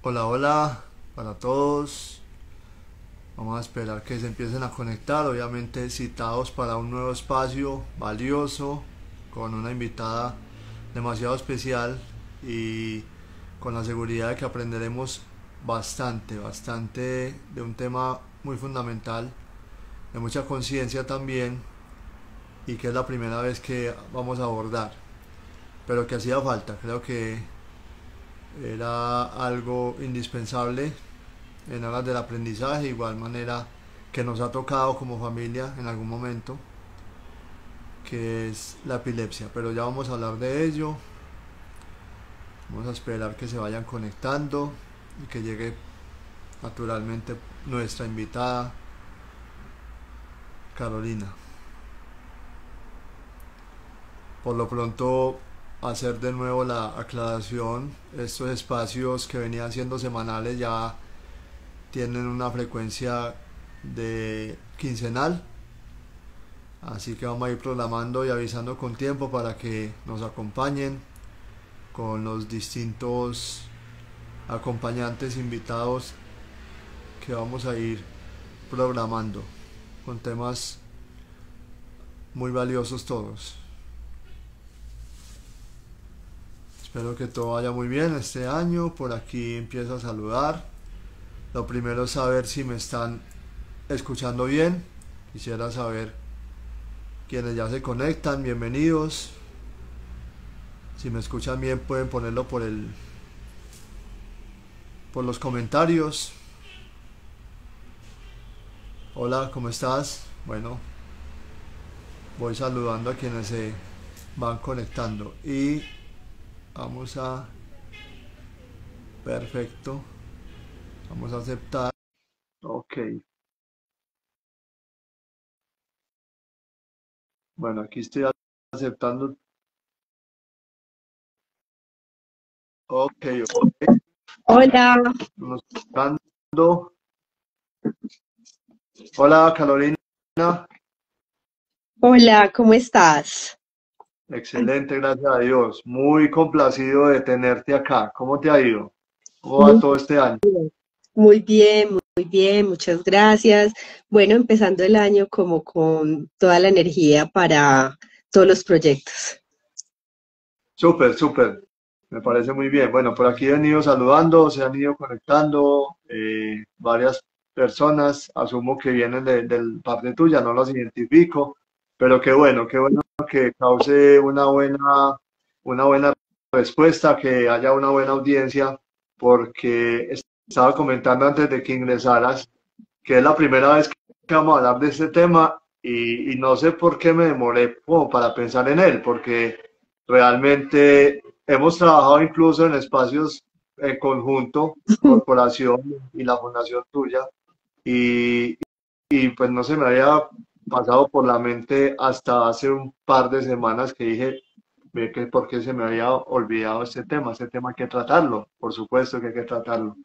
Hola, hola para todos. Vamos a esperar que se empiecen a conectar, obviamente citados para un nuevo espacio valioso, con una invitada demasiado especial y con la seguridad de que aprenderemos bastante de un tema muy fundamental, de mucha conciencia también, y que es la primera vez que vamos a abordar, pero que hacía falta. Creo que era algo indispensable en aras del aprendizaje, igual manera que nos ha tocado como familia en algún momento, que es la epilepsia. Pero ya vamos a hablar de ello. Vamos a esperar que se vayan conectando y que llegue naturalmente nuestra invitada Carolina. Por lo pronto, hacer de nuevo la aclaración: estos espacios que venían siendo semanales ya tienen una frecuencia de quincenal. Así que vamos a ir programando y avisando con tiempo para que nos acompañen con los distintos acompañantes invitados que vamos a ir programando, con temas muy valiosos todos. Espero que todo vaya muy bien este año. Por aquí empiezo a saludar. Lo primero es saber si me están escuchando bien. Quisiera saber quienes ya se conectan, bienvenidos. Si me escuchan bien pueden ponerlo por los comentarios. Hola, ¿cómo estás? Bueno, voy saludando a quienes se van conectando y vamos a... Perfecto, vamos a aceptar. Ok, bueno, aquí estoy aceptando. Ok, ok, Hola, nos están dando. Hola, Carolina. hola, ¿cómo estás? Excelente, gracias a Dios. Muy complacido de tenerte acá. ¿Cómo te ha ido? ¿Cómo va Muy todo este año? bien, muy bien, muchas gracias. Bueno, empezando el año como con toda la energía para todos los proyectos. Súper, súper. Me parece muy bien. Bueno, por aquí he venido saludando, se han ido conectando varias personas. Asumo que vienen del parte tuya, no las identifico, pero qué bueno que cause una buena respuesta, que haya una buena audiencia, porque estaba comentando antes de que ingresaras que es la primera vez que vamos a hablar de este tema y no sé por qué me demoré como para pensar en él, porque realmente hemos trabajado incluso en espacios en conjunto, corporación y la fundación tuya, y, y pues no se me había pasado por la mente hasta hace un par de semanas que dije, ve que por qué se me había olvidado este tema hay que tratarlo, por supuesto que hay que tratarlo.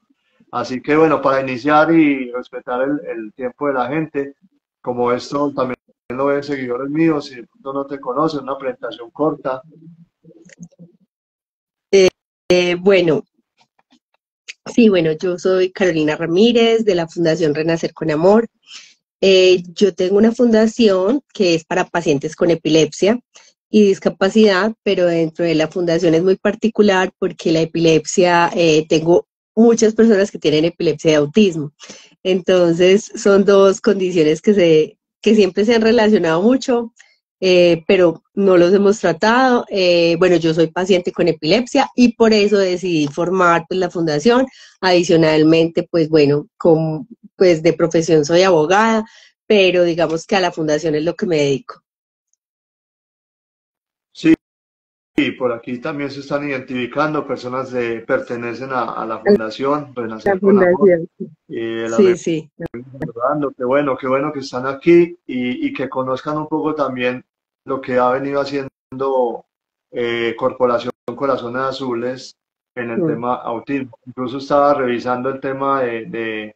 Así que bueno, para iniciar y respetar el tiempo de la gente, como esto también lo ven seguidores míos, si de pronto no te conocen, una presentación corta. Bueno, sí, bueno, yo soy Carolina Ramírez de la Fundación Renacer con Amor. Yo tengo una fundación que es para pacientes con epilepsia y discapacidad, pero dentro de la fundación es muy particular porque la epilepsia, tengo muchas personas que tienen epilepsia de autismo. Entonces, son dos condiciones que siempre se han relacionado mucho, pero no los hemos tratado. Bueno, yo soy paciente con epilepsia y por eso decidí formar pues, la fundación. Adicionalmente, pues bueno, pues de profesión soy abogada, pero digamos que a la fundación es lo que me dedico. Sí, y por aquí también se están identificando personas que pertenecen a la Fundación La Renacer con Amor. fundación. La Sí, sí. saludando, qué bueno que están aquí y que conozcan un poco también lo que ha venido haciendo Corporación Corazones Azules en el Mm. tema autismo. Incluso estaba revisando el tema de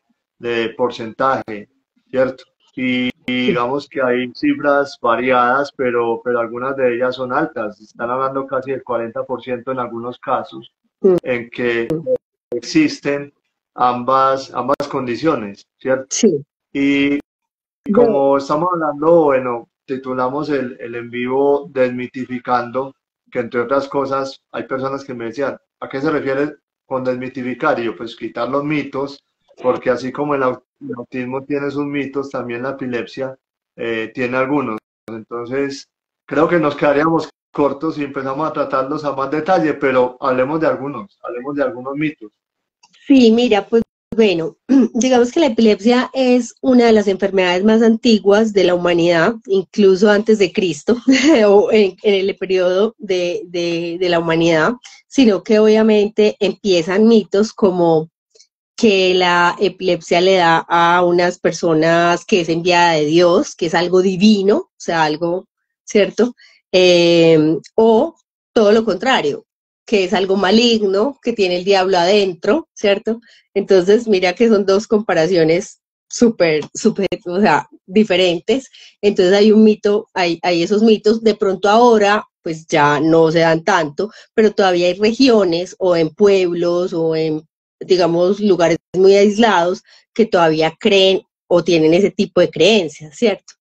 porcentaje, ¿cierto? Y digamos que hay cifras variadas, pero algunas de ellas son altas. Están hablando casi del 40% en algunos casos, en que existen ambas condiciones, ¿cierto? Sí. Y Yo, como estamos hablando, bueno, titulamos el en vivo Desmitificando, que entre otras cosas hay personas que me decían, ¿a qué se refiere con desmitificar? Y yo, pues quitar los mitos, porque así como el autismo tiene sus mitos, también la epilepsia tiene algunos. Entonces, creo que nos quedaríamos cortos si empezamos a tratarlos a más detalle, pero hablemos de algunos mitos. sí, mira, pues bueno, digamos que la epilepsia es una de las enfermedades más antiguas de la humanidad, incluso antes de Cristo, o en el periodo de la humanidad, sino que obviamente empiezan mitos como que la epilepsia le da a unas personas que es enviada de Dios, que es algo divino, o sea, algo, ¿cierto? O todo lo contrario, que es algo maligno, que tiene el diablo adentro, ¿cierto? Entonces, mira que son dos comparaciones súper, o sea, diferentes. Entonces hay un mito, hay esos mitos, de pronto ahora pues ya no se dan tanto, pero todavía hay regiones o en pueblos o en digamos, lugares muy aislados que todavía creen o tienen ese tipo de creencias, ¿cierto?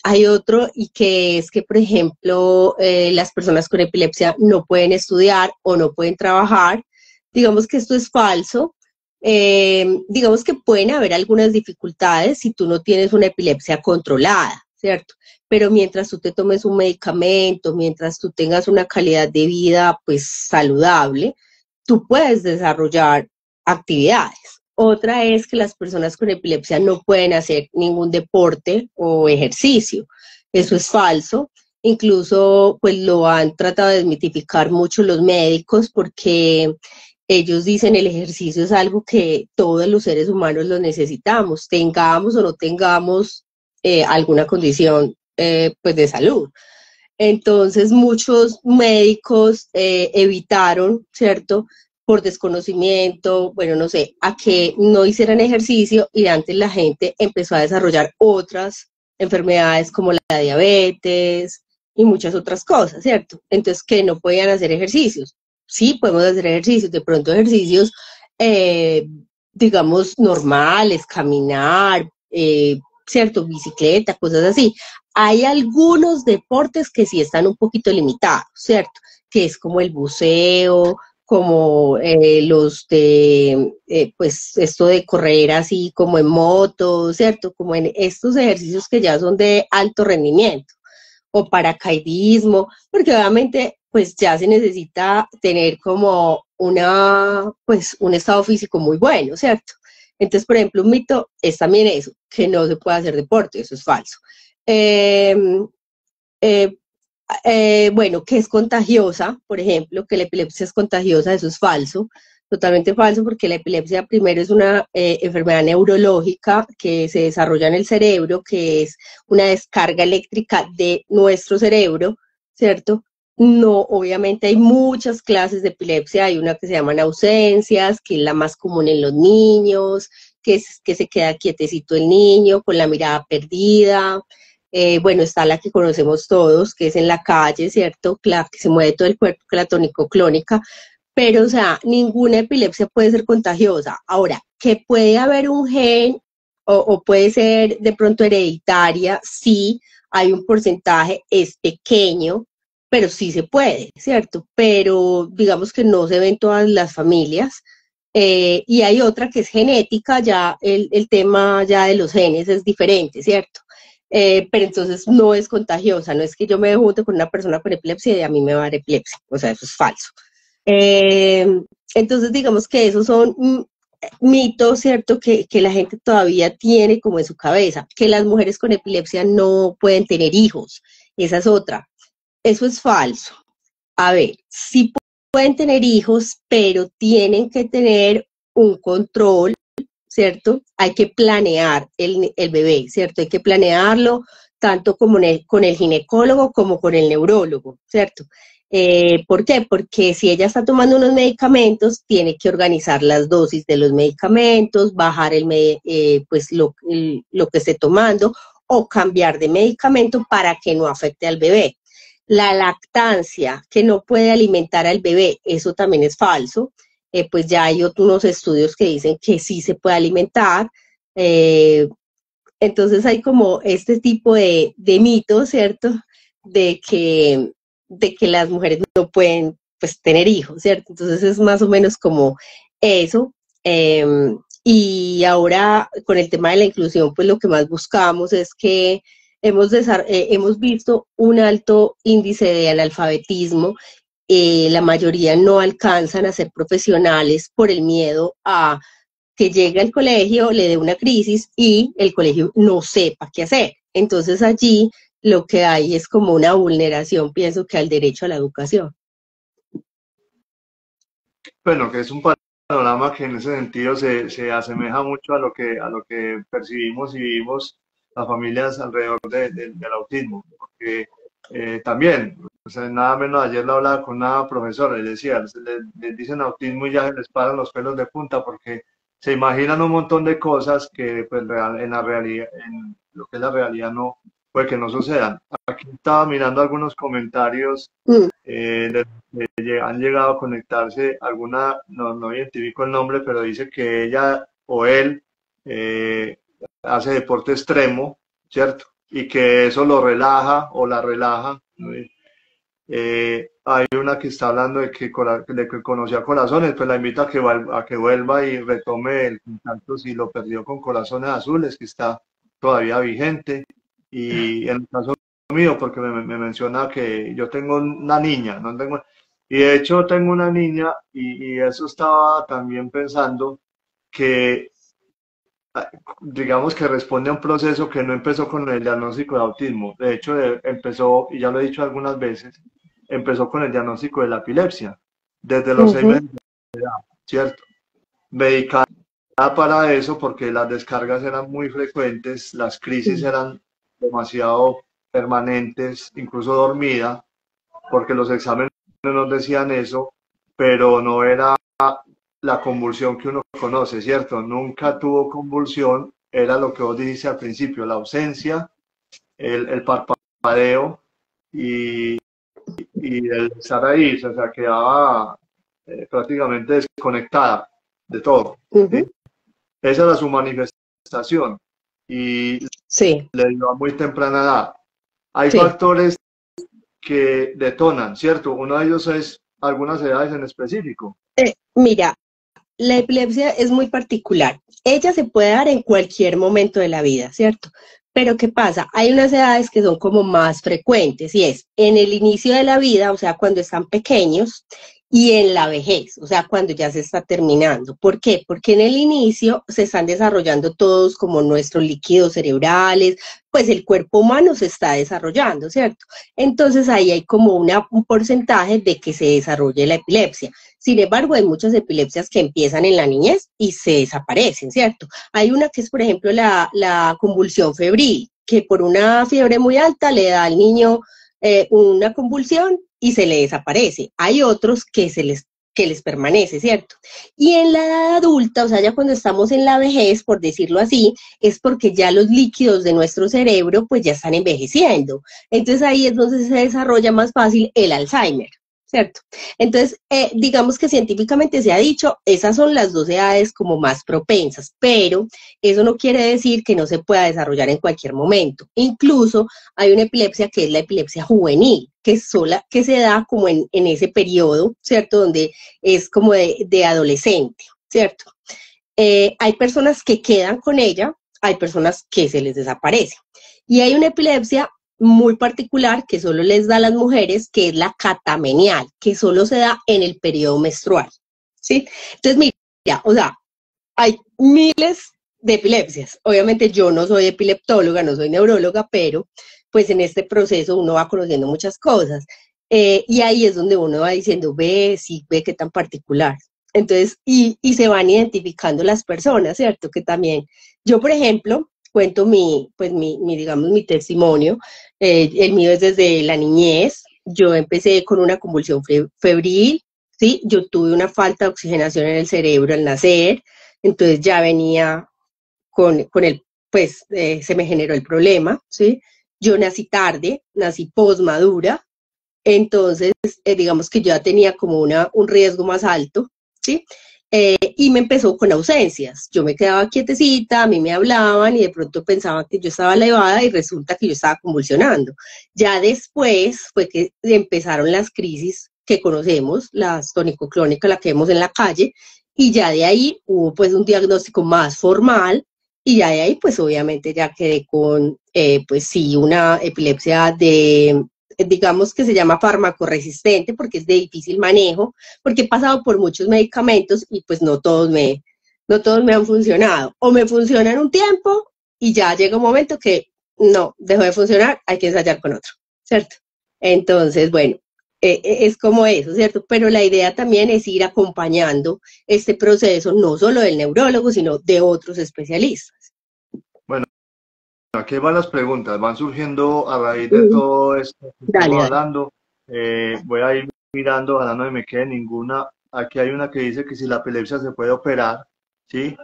Hay otro y que es que, por ejemplo, las personas con epilepsia no pueden estudiar o no pueden trabajar. Digamos que esto es falso. Digamos que pueden haber algunas dificultades si tú no tienes una epilepsia controlada, ¿cierto? Pero mientras tú te tomes un medicamento, mientras tú tengas una calidad de vida pues saludable, tú puedes desarrollar actividades. Otra es que las personas con epilepsia no pueden hacer ningún deporte o ejercicio. Eso es falso. Incluso pues lo han tratado de desmitificar mucho los médicos porque ellos dicen el ejercicio es algo que todos los seres humanos lo necesitamos, tengamos o no tengamos alguna condición pues de salud. Entonces muchos médicos evitaron, ¿cierto? Por desconocimiento, bueno, no sé, a que no hicieran ejercicio y antes la gente empezó a desarrollar otras enfermedades como la diabetes y muchas otras cosas, ¿cierto? Entonces que no podían hacer ejercicios. Sí, podemos hacer ejercicios, de pronto ejercicios, eh, digamos, normales, caminar, ¿cierto? Bicicleta, cosas así. Hay algunos deportes que sí están un poquito limitados, ¿cierto? Que es como el buceo, como los de, pues esto de correr así como en moto, ¿cierto? Como en estos ejercicios que ya son de alto rendimiento o paracaidismo, porque obviamente pues ya se necesita tener como pues un estado físico muy bueno, ¿cierto? Entonces, por ejemplo, un mito es también eso, que no se puede hacer deporte, eso es falso. Eh, eh, bueno, que es contagiosa, por ejemplo, que la epilepsia es contagiosa, eso es falso, totalmente falso, porque la epilepsia primero es una enfermedad neurológica que se desarrolla en el cerebro, que es una descarga eléctrica de nuestro cerebro, ¿cierto? No, obviamente hay muchas clases de epilepsia, hay una que se llaman ausencias, que es la más común en los niños, que se queda quietecito el niño con la mirada perdida, bueno, está la que conocemos todos, que es en la calle, ¿cierto? La que se mueve todo el cuerpo, que es la tonicoclónica, pero, o sea, ninguna epilepsia puede ser contagiosa. Ahora, que puede haber un gen o puede ser de pronto hereditaria, sí, hay un porcentaje, es pequeño, pero sí se puede, ¿cierto? Pero digamos que no se ve en todas las familias. Y hay otra que es genética, ya el tema ya de los genes es diferente, ¿cierto? Pero entonces no es contagiosa, no es que yo me junte con una persona con epilepsia y a mí me va a dar epilepsia, o sea, eso es falso. Eh, entonces digamos que esos son mitos, ¿cierto? Que la gente todavía tiene como en su cabeza, que las mujeres con epilepsia no pueden tener hijos, esa es otra, eso es falso. A ver, sí pueden tener hijos, pero tienen que tener un control, ¿cierto? Hay que planear el bebé, ¿cierto? Hay que planearlo tanto como con el ginecólogo como con el neurólogo, ¿cierto? ¿Por qué? Porque si ella está tomando unos medicamentos, tiene que organizar las dosis de los medicamentos, bajar pues lo que esté tomando o cambiar de medicamento para que no afecte al bebé. La lactancia, que no puede alimentar al bebé, eso también es falso. pues ya hay unos estudios que dicen que sí se puede alimentar. eh, entonces hay como este tipo de mitos, ¿cierto? De que, de que las mujeres no pueden pues tener hijos, ¿cierto? Entonces es más o menos como eso. Eh, y ahora con el tema de la inclusión, pues lo que más buscamos es que hemos visto un alto índice de analfabetismo. La mayoría no alcanzan a ser profesionales por el miedo a que llegue al colegio, le dé una crisis y el colegio no sepa qué hacer. Entonces allí lo que hay es como una vulneración, pienso que al derecho a la educación. Bueno, que es un panorama que en ese sentido se asemeja mucho a lo que percibimos y vivimos las familias alrededor del autismo, porque también, o sea, nada menos ayer lo hablaba con una profesora y decía, les dicen autismo y ya se les paran los pelos de punta porque se imaginan un montón de cosas que pues, en la realidad, en lo que es la realidad no, puede que no sucedan. Aquí estaba mirando algunos comentarios Mm, de han llegado a conectarse alguna, no identifico el nombre, pero dice que ella o él eh, hace deporte extremo, ¿cierto? Y que eso lo relaja o la relaja, ¿no? Hay una que está hablando de que conoció a Corazones, pues la invito a que vuelva y retome el contacto si lo perdió con Corazones Azules, que está todavía vigente. Y en el caso mío, porque me menciona que yo tengo una niña, no tengo, y de hecho tengo una niña y eso estaba también pensando que digamos que responde a un proceso que no empezó con el diagnóstico de autismo. De hecho, empezó, y ya lo he dicho algunas veces, empezó con el diagnóstico de la epilepsia, desde los seis ujú, meses, ¿cierto? Medicada para eso porque las descargas eran muy frecuentes, las crisis mm, eran demasiado permanentes, incluso dormida, porque los exámenes nos decían eso, pero no era la convulsión que uno conoce, ¿cierto? Nunca tuvo convulsión, era lo que vos dijiste al principio, la ausencia, el parpadeo y, y el estar ahí, o sea, quedaba prácticamente desconectada de todo, ¿sí? ujú, Esa era su manifestación y sí, le dio a muy temprana edad. Hay sí. factores que detonan, ¿cierto? Uno de ellos es algunas edades en específico. Mira, la epilepsia es muy particular. Ella se puede dar en cualquier momento de la vida, ¿cierto? Pero ¿qué pasa? Hay unas edades que son como más frecuentes y es en el inicio de la vida, o sea, cuando están pequeños, y en la vejez, o sea, cuando ya se está terminando. ¿Por qué? Porque en el inicio se están desarrollando todos como nuestros líquidos cerebrales, pues el cuerpo humano se está desarrollando, ¿cierto? Entonces ahí hay como un porcentaje de que se desarrolle la epilepsia. Sin embargo, hay muchas epilepsias que empiezan en la niñez y se desaparecen, ¿cierto? Hay una que es, por ejemplo, la convulsión febril, que por una fiebre muy alta le da al niño una convulsión y se le desaparece. Hay otros que les permanece, ¿cierto? Y en la edad adulta, o sea, ya cuando estamos en la vejez, por decirlo así, es porque ya los líquidos de nuestro cerebro pues ya están envejeciendo. Entonces ahí es donde se desarrolla más fácil el Alzheimer. ¿Cierto? Entonces, digamos que científicamente se ha dicho, esas son las dos edades como más propensas, pero eso no quiere decir que no se pueda desarrollar en cualquier momento. Incluso hay una epilepsia que es la epilepsia juvenil, que es sola, que se da como en ese periodo, ¿cierto? Donde es como de adolescente, ¿cierto? Hay personas que quedan con ella, hay personas que se les desaparece. Y hay una epilepsia muy particular que solo les da a las mujeres, que es la catamenial, que solo se da en el periodo menstrual, ¿sí? Entonces, mira, o sea, hay miles de epilepsias. Obviamente yo no soy epileptóloga, no soy neuróloga, pero pues en este proceso uno va conociendo muchas cosas. Y ahí es donde uno va diciendo, ve, sí, ve qué tan particular. Entonces, y se van identificando las personas, ¿cierto? Que también, yo por ejemplo, cuento digamos, mi testimonio. El mío es desde la niñez. Yo empecé con una convulsión febril, ¿sí? Yo tuve una falta de oxigenación en el cerebro al nacer, entonces ya venía con el, pues se me generó el problema, ¿sí? Yo nací tarde, nací posmadura, entonces digamos que yo ya tenía como un riesgo más alto, ¿sí? Y me empezó con ausencias. Yo me quedaba quietecita, a mí me hablaban y de pronto pensaban que yo estaba elevada y resulta que yo estaba convulsionando. Ya después fue que empezaron las crisis que conocemos, las tónico-clónicas, la que vemos en la calle, y ya de ahí hubo pues un diagnóstico más formal y ya de ahí pues obviamente ya quedé con pues sí una epilepsia de digamos que se llama farmacoresistente porque es de difícil manejo, porque he pasado por muchos medicamentos y pues no todos me han funcionado. O me funcionan un tiempo y ya llega un momento que no, dejó de funcionar, hay que ensayar con otro, ¿cierto? Entonces, bueno, es como eso, ¿cierto? Pero la idea también es ir acompañando este proceso, no solo del neurólogo, sino de otros especialistas. Bueno, aquí van las preguntas, van surgiendo a raíz de todo esto que Dale, estamos dale. hablando. Voy a ir mirando, ojalá no me quede ninguna. Aquí hay una que dice que si la epilepsia se puede operar, ¿sí?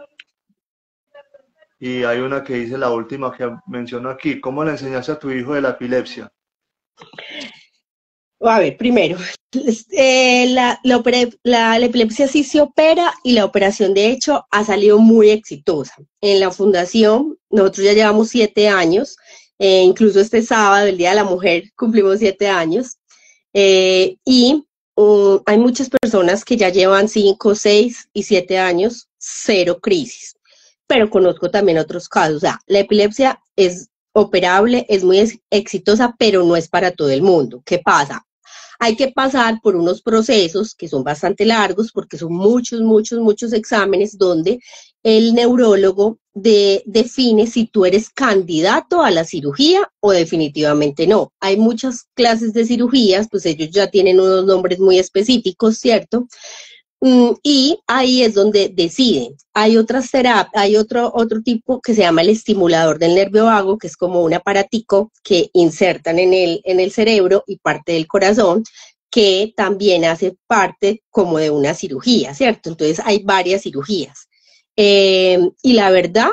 Y hay una que dice la última que menciono aquí. ¿Cómo le enseñaste a tu hijo de la epilepsia? A ver, primero, la epilepsia sí se opera y la operación de hecho ha salido muy exitosa. En la fundación, nosotros ya llevamos 7 años, incluso este sábado, el Día de la Mujer, cumplimos 7 años, y hay muchas personas que ya llevan 5, 6 y 7 años, cero crisis, pero conozco también otros casos. O sea, la epilepsia es operable, es muy exitosa, pero no es para todo el mundo. ¿Qué pasa? Hay que pasar por unos procesos que son bastante largos porque son muchos exámenes donde el neurólogo define si tú eres candidato a la cirugía o definitivamente no. Hay muchas clases de cirugías, pues ellos ya tienen unos nombres muy específicos, ¿cierto? Y ahí es donde deciden. Hay otras terapias, hay otro tipo que se llama el estimulador del nervio vago, que es como un aparatico que insertan en el cerebro y parte del corazón, que también hace parte como de una cirugía, ¿cierto? Entonces hay varias cirugías. Y la verdad,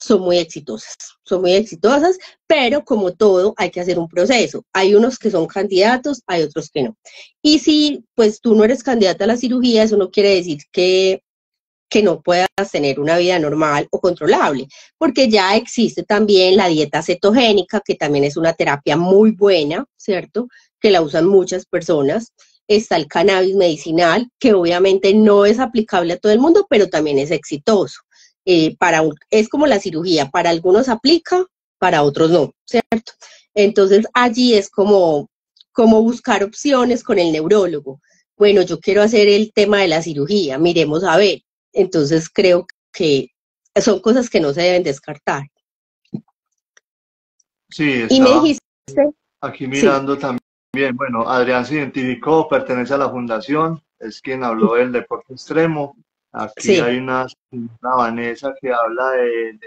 son muy exitosas, pero como todo, hay que hacer un proceso. Hay unos que son candidatos, hay otros que no. Y si pues tú no eres candidata a la cirugía, eso no quiere decir que no puedas tener una vida normal o controlable, porque ya existe también la dieta cetogénica, que también es una terapia muy buena, ¿cierto? Que la usan muchas personas. Está el cannabis medicinal, que obviamente no es aplicable a todo el mundo, pero también es exitoso. Es como la cirugía, para algunos aplica, para otros no, ¿cierto? Entonces allí es como buscar opciones con el neurólogo. Bueno, yo quiero hacer el tema de la cirugía, miremos a ver. Entonces creo que son cosas que no se deben descartar. Sí, Y me estaba dijiste, aquí sí, mirando también. Bueno, Adrián se identificó, pertenece a la fundación, es quien habló del deporte extremo. Aquí sí, hay una Vanessa que habla de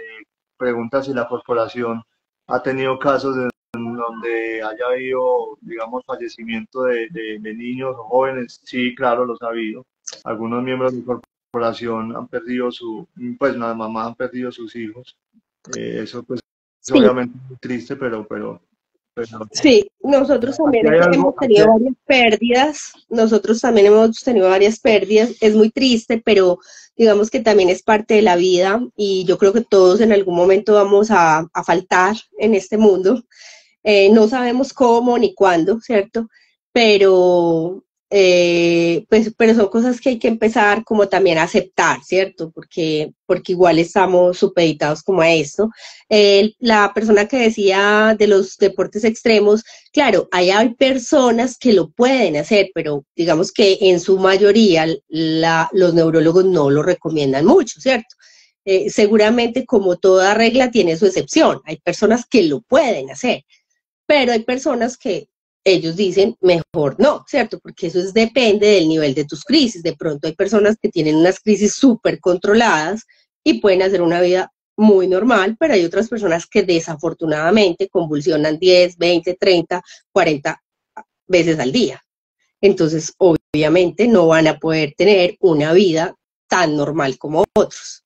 preguntas si la corporación ha tenido casos donde haya habido, digamos, fallecimiento de niños o jóvenes. Sí, claro, los ha habido. Algunos miembros de la corporación han perdido pues las mamás han perdido sus hijos. Eso pues es sí, obviamente muy triste, pero sí, nosotros aquí también hay algo, hemos tenido varias pérdidas, nosotros también hemos tenido varias pérdidas, es muy triste, pero digamos que también es parte de la vida y yo creo que todos en algún momento vamos a faltar en este mundo. No sabemos cómo ni cuándo, ¿cierto? Pero, pero son cosas que hay que empezar como también a aceptar, ¿cierto? Porque igual estamos supeditados como a esto. La persona que decía de los deportes extremos, claro, hay personas que lo pueden hacer, pero digamos que en su mayoría los neurólogos no lo recomiendan mucho, ¿cierto? Seguramente como toda regla tiene su excepción, hay personas que lo pueden hacer, pero hay personas que ellos dicen mejor no, ¿cierto? Porque depende del nivel de tus crisis. De pronto hay personas que tienen unas crisis súper controladas y pueden hacer una vida muy normal, pero hay otras personas que desafortunadamente convulsionan 10, 20, 30, 40 veces al día. Entonces, obviamente, no van a poder tener una vida tan normal como otros.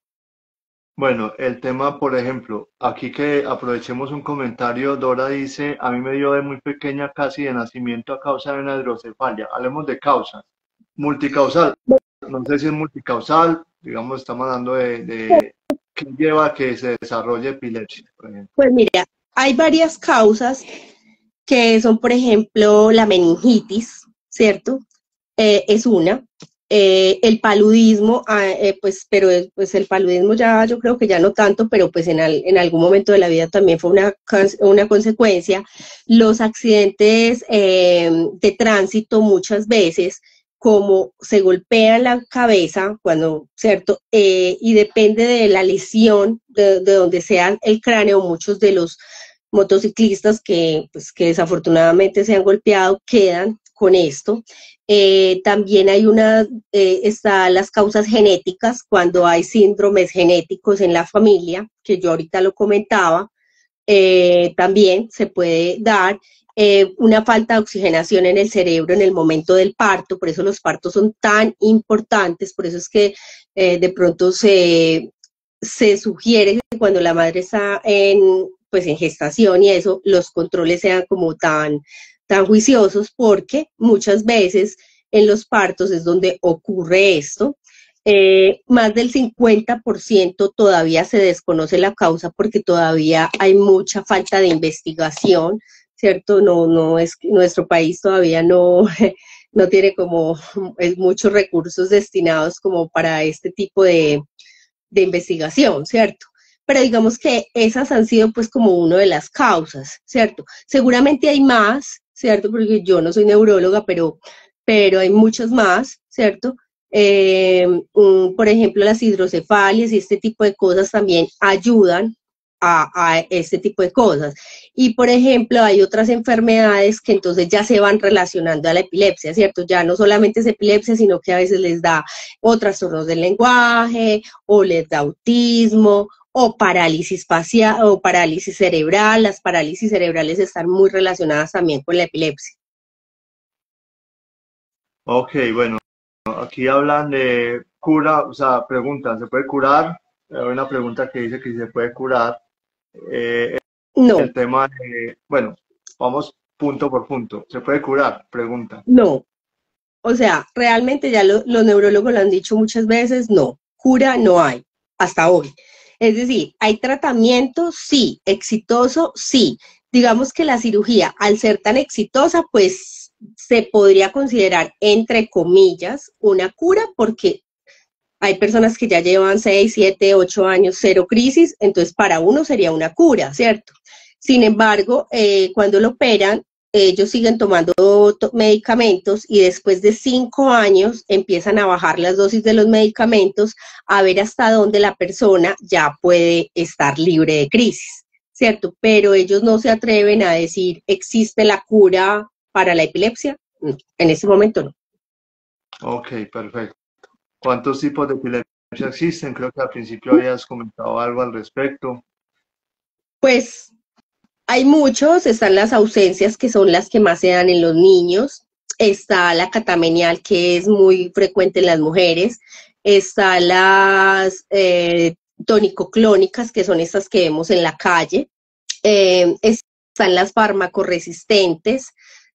bueno, el tema, por ejemplo, aquí que aprovechemos un comentario, Dora dice, a mí me dio de muy pequeña casi de nacimiento a causa de una hidrocefalia. Hablemos de causas. Multicausal. no sé si es multicausal, digamos, estamos hablando de qué lleva a que se desarrolle epilepsia, por ejemplo. Pues mira, hay varias causas que son, por ejemplo, la meningitis, ¿cierto? Es una. El paludismo, pues, pero pues el paludismo ya, yo creo que ya no tanto, pero pues en algún momento de la vida también fue una consecuencia. Los accidentes de tránsito muchas veces, como se golpea la cabeza, cuando, ¿cierto? Y depende de la lesión, de donde sea el cráneo, muchos de los motociclistas pues, que desafortunadamente se han golpeado quedan con esto. También hay está las causas genéticas, cuando hay síndromes genéticos en la familia, que yo ahorita lo comentaba, también se puede dar. Una falta de oxigenación en el cerebro en el momento del parto, por eso los partos son tan importantes, por eso es que de pronto se sugiere que cuando la madre está pues en gestación y eso, los controles sean como tan juiciosos, porque muchas veces en los partos es donde ocurre esto. Más del 50% todavía se desconoce la causa porque todavía hay mucha falta de investigación, ¿cierto? No es nuestro país todavía no tiene como muchos recursos destinados como para este tipo de investigación, ¿cierto? Pero digamos que esas han sido pues como una de las causas, ¿cierto? Seguramente hay más, ¿cierto? Porque yo no soy neuróloga, pero hay muchas más, ¿cierto? Por ejemplo, las hidrocefalias y este tipo de cosas también ayudan a este tipo de cosas. Y, por ejemplo, hay otras enfermedades que entonces ya se van relacionando a la epilepsia, ¿cierto? Ya no solamente es epilepsia, sino que a veces les da o trastornos del lenguaje, o les da autismo, o parálisis facial, o parálisis cerebral. Las parálisis cerebrales están muy relacionadas también con la epilepsia. Ok, bueno, aquí hablan de cura, o sea, preguntan, ¿se puede curar? Hay una pregunta que dice que si se puede curar. Eh, No, el tema de, bueno, vamos punto por punto. ¿Se puede curar? Pregunta. no. O sea, realmente ya los neurólogos lo han dicho muchas veces, no, cura no hay, hasta hoy. Es decir, ¿hay tratamiento? Sí. ¿Exitoso? Sí. Digamos que la cirugía, al ser tan exitosa, pues se podría considerar, entre comillas, una cura, porque hay personas que ya llevan 6, 7, 8 años, cero crisis, entonces para uno sería una cura, ¿cierto? Sin embargo, cuando lo operan, ellos siguen tomando medicamentos y después de 5 años empiezan a bajar las dosis de los medicamentos a ver hasta dónde la persona ya puede estar libre de crisis, ¿cierto? Pero ellos no se atreven a decir, ¿existe la cura para la epilepsia? No, en ese momento no. Ok, perfecto. ¿Cuántos tipos de epilepsia existen? Creo que al principio habías comentado algo al respecto. Pues hay muchos, están las ausencias que son las que más se dan en los niños, está la catamenial que es muy frecuente en las mujeres, está las tonicoclónicas que son estas que vemos en la calle, están las farmacoresistentes,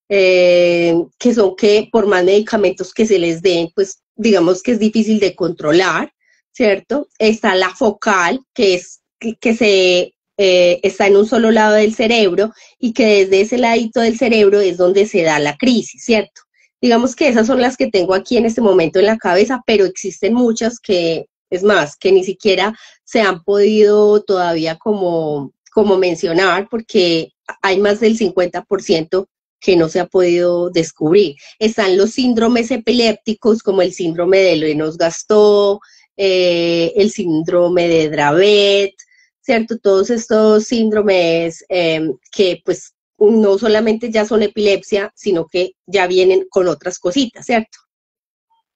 que son que por más medicamentos que se les den, pues digamos que es difícil de controlar, ¿cierto? Está la focal, que se está en un solo lado del cerebro y que desde ese ladito del cerebro es donde se da la crisis, ¿cierto? Digamos que esas son las que tengo aquí en este momento en la cabeza, pero existen muchas que, es más, que ni siquiera se han podido todavía como mencionar, porque hay más del 50% que no se ha podido descubrir. Están los síndromes epilépticos como el síndrome de Lennox-Gastaut, el síndrome de Dravet, ¿cierto? Todos estos síndromes que pues no solamente ya son epilepsia, sino que ya vienen con otras cositas, ¿cierto?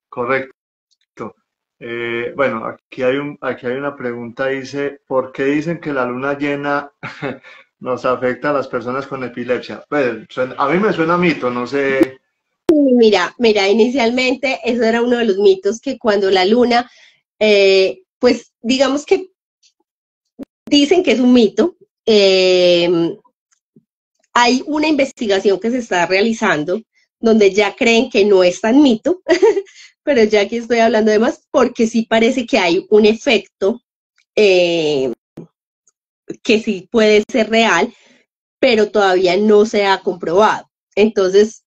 Correcto. Bueno, aquí hay una pregunta, dice, ¿por qué dicen que la luna llena nos afecta a las personas con epilepsia? Pues, a mí me suena mito, no sé. Mira, inicialmente eso era uno de los mitos que cuando la luna, pues digamos que dicen que es un mito. Hay una investigación que se está realizando donde ya creen que no es tan mito, pero ya que estoy hablando de más, porque sí parece que hay un efecto eh, que sí puede ser real, pero todavía no se ha comprobado. Entonces,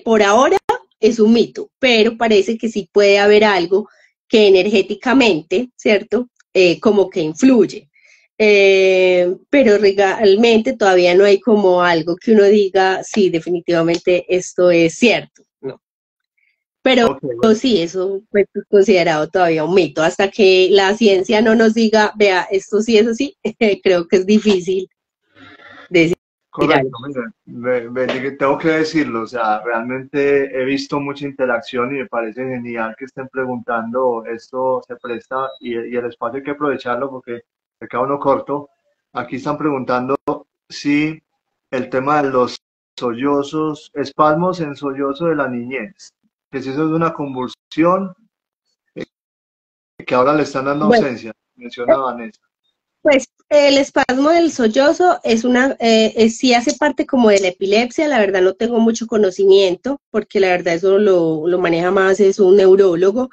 por ahora es un mito, pero parece que sí puede haber algo que energéticamente, ¿cierto? Como que influye. Pero realmente todavía no hay como algo que uno diga, sí, definitivamente esto es cierto, ¿no? Pero Ok, bueno, sí, eso pues, es considerado todavía un mito. Hasta que la ciencia no nos diga, vea, esto sí es así, creo que es difícil decir algo. correcto, mire, tengo que decirlo, o sea, realmente he visto mucha interacción y me parece genial que estén preguntando, esto se presta y el espacio hay que aprovecharlo porque se queda uno corto. Aquí están preguntando si el tema de los sollozos, espasmos en sollozo de la niñez, que si eso es una convulsión, que ahora le están dando Bueno, ausencia, menciona Vanessa. pues el espasmo del sollozo es sí hace parte como de la epilepsia, la verdad no tengo mucho conocimiento, porque la verdad eso lo maneja más es un neurólogo,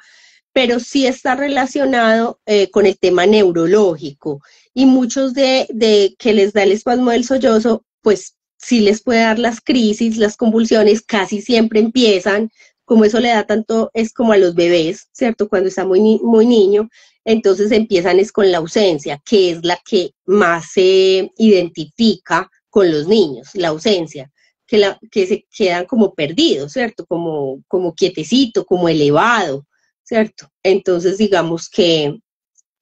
pero sí está relacionado con el tema neurológico y muchos de que les da el espasmo del sollozo, pues sí les puede dar las crisis, las convulsiones, casi siempre empiezan, como eso le da tanto, es como a los bebés, ¿cierto? Cuando está muy niño, entonces empiezan es con la ausencia, que es la que más se identifica con los niños, la ausencia, que se quedan como perdidos, ¿cierto? Como quietecito, como elevado, ¿cierto? Entonces, digamos que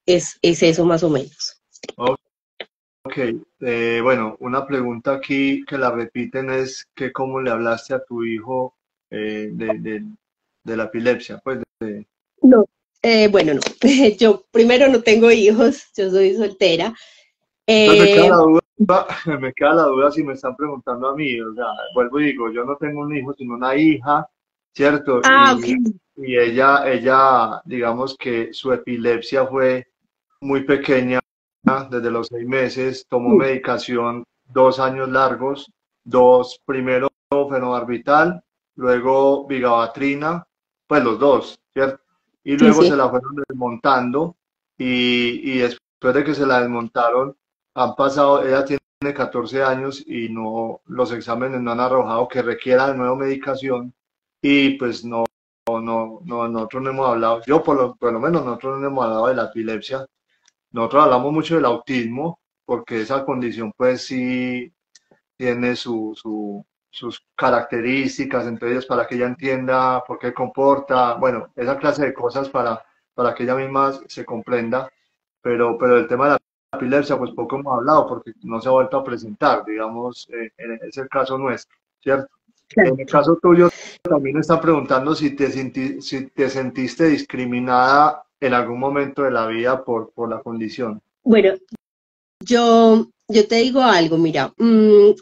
es eso más o menos. Ok, bueno, una pregunta aquí que la repiten es que cómo le hablaste a tu hijo de la epilepsia, pues No. Bueno, no. Yo primero no tengo hijos, yo soy soltera. entonces me queda Eh, la duda, me queda la duda si me están preguntando a mí, o sea, vuelvo y digo, yo no tengo un hijo, sino una hija, ¿cierto? ok. Y digamos que su epilepsia fue muy pequeña, desde los 6 meses, tomó medicación 2 años largos, primero fenobarbital, luego vigabatrina, pues los dos, ¿cierto? Y Sí, luego sí. se la fueron desmontando y después de que se la desmontaron, han pasado, ella tiene 14 años y no, los exámenes no han arrojado que requiera de nuevo medicación y pues no, nosotros no hemos hablado, yo por lo menos nosotros no hemos hablado de la epilepsia. Nosotros hablamos mucho del autismo, porque esa condición pues sí tiene sus características, entonces para que ella entienda por qué comporta, bueno, esa clase de cosas para que ella misma se comprenda, pero el tema de la epilepsia pues poco hemos hablado porque no se ha vuelto a presentar, digamos, es el caso nuestro, ¿cierto? En el caso tuyo también están preguntando si te sentiste discriminada en algún momento de la vida por la condición. Bueno, yo te digo algo, mira,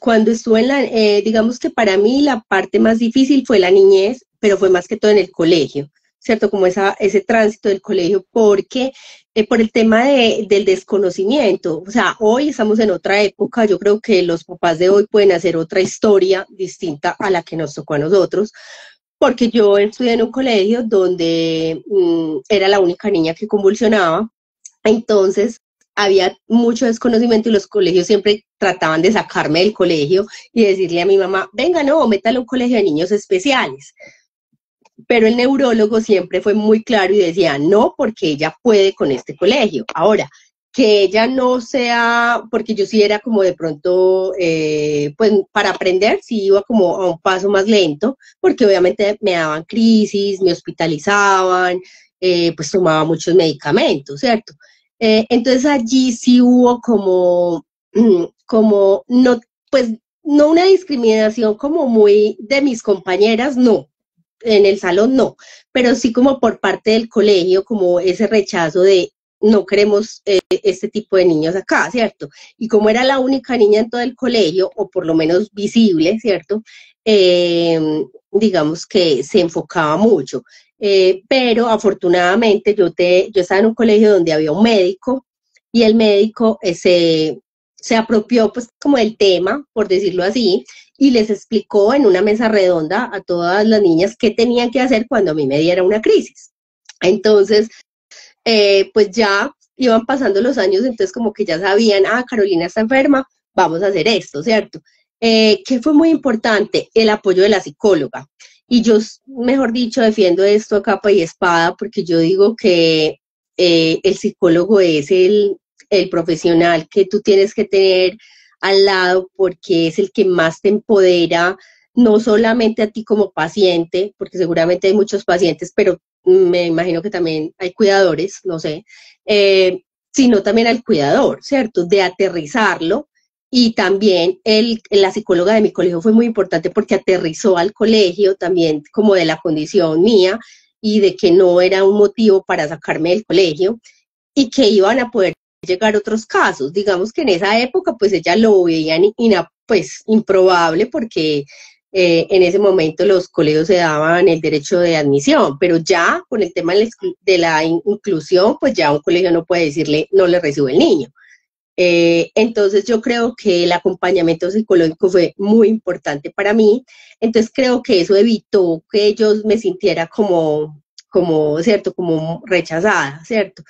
cuando estuve digamos que para mí la parte más difícil fue la niñez, pero fue más que todo en el colegio, ¿cierto? Como ese tránsito del colegio, porque por el tema del desconocimiento, o sea, hoy estamos en otra época, yo creo que los papás de hoy pueden hacer otra historia distinta a la que nos tocó a nosotros, porque yo estudié en un colegio donde era la única niña que convulsionaba, entonces había mucho desconocimiento y los colegios siempre trataban de sacarme del colegio y decirle a mi mamá, venga, no, métale a un colegio de niños especiales. Pero el neurólogo siempre fue muy claro y decía, no, porque ella puede con este colegio. Ahora, que ella no sea, porque yo sí era como de pronto, pues para aprender, sí iba como a un paso más lento, porque obviamente me daban crisis, me hospitalizaban, pues tomaba muchos medicamentos, ¿cierto? Entonces allí sí hubo como no, pues no una discriminación como muy de mis compañeras, no, en el salón no, pero sí como por parte del colegio, como ese rechazo de no queremos este tipo de niños acá, ¿cierto? Y como era la única niña en todo el colegio, o por lo menos visible, ¿cierto? Digamos que se enfocaba mucho. Pero afortunadamente yo estaba en un colegio donde había un médico y el médico se apropió pues como del tema, por decirlo así, y les explicó en una mesa redonda a todas las niñas qué tenían que hacer cuando a mí me diera una crisis. Entonces, pues ya iban pasando los años, entonces como que ya sabían, ah, Carolina está enferma, vamos a hacer esto, ¿cierto? ¿Qué fue muy importante? El apoyo de la psicóloga. Y yo, mejor dicho, defiendo esto a capa y espada porque yo digo que el psicólogo es el profesional que tú tienes que tener al lado porque es el que más te empodera, no solamente a ti como paciente, porque seguramente hay muchos pacientes, pero me imagino que también hay cuidadores, no sé, sino también al cuidador, ¿cierto? De aterrizarlo. Y también la psicóloga de mi colegio fue muy importante porque aterrizó al colegio también como de la condición mía y de que no era un motivo para sacarme del colegio y que iban a poder llegar otros casos. Digamos que en esa época pues ella lo veían pues improbable porque en ese momento los colegios se daban el derecho de admisión, pero ya con el tema de la inclusión, pues ya un colegio no puede decirle no le recibe el niño. Entonces yo creo que el acompañamiento psicológico fue muy importante para mí, entonces creo que eso evitó que yo me sintiera ¿cierto? Como rechazada, ¿cierto?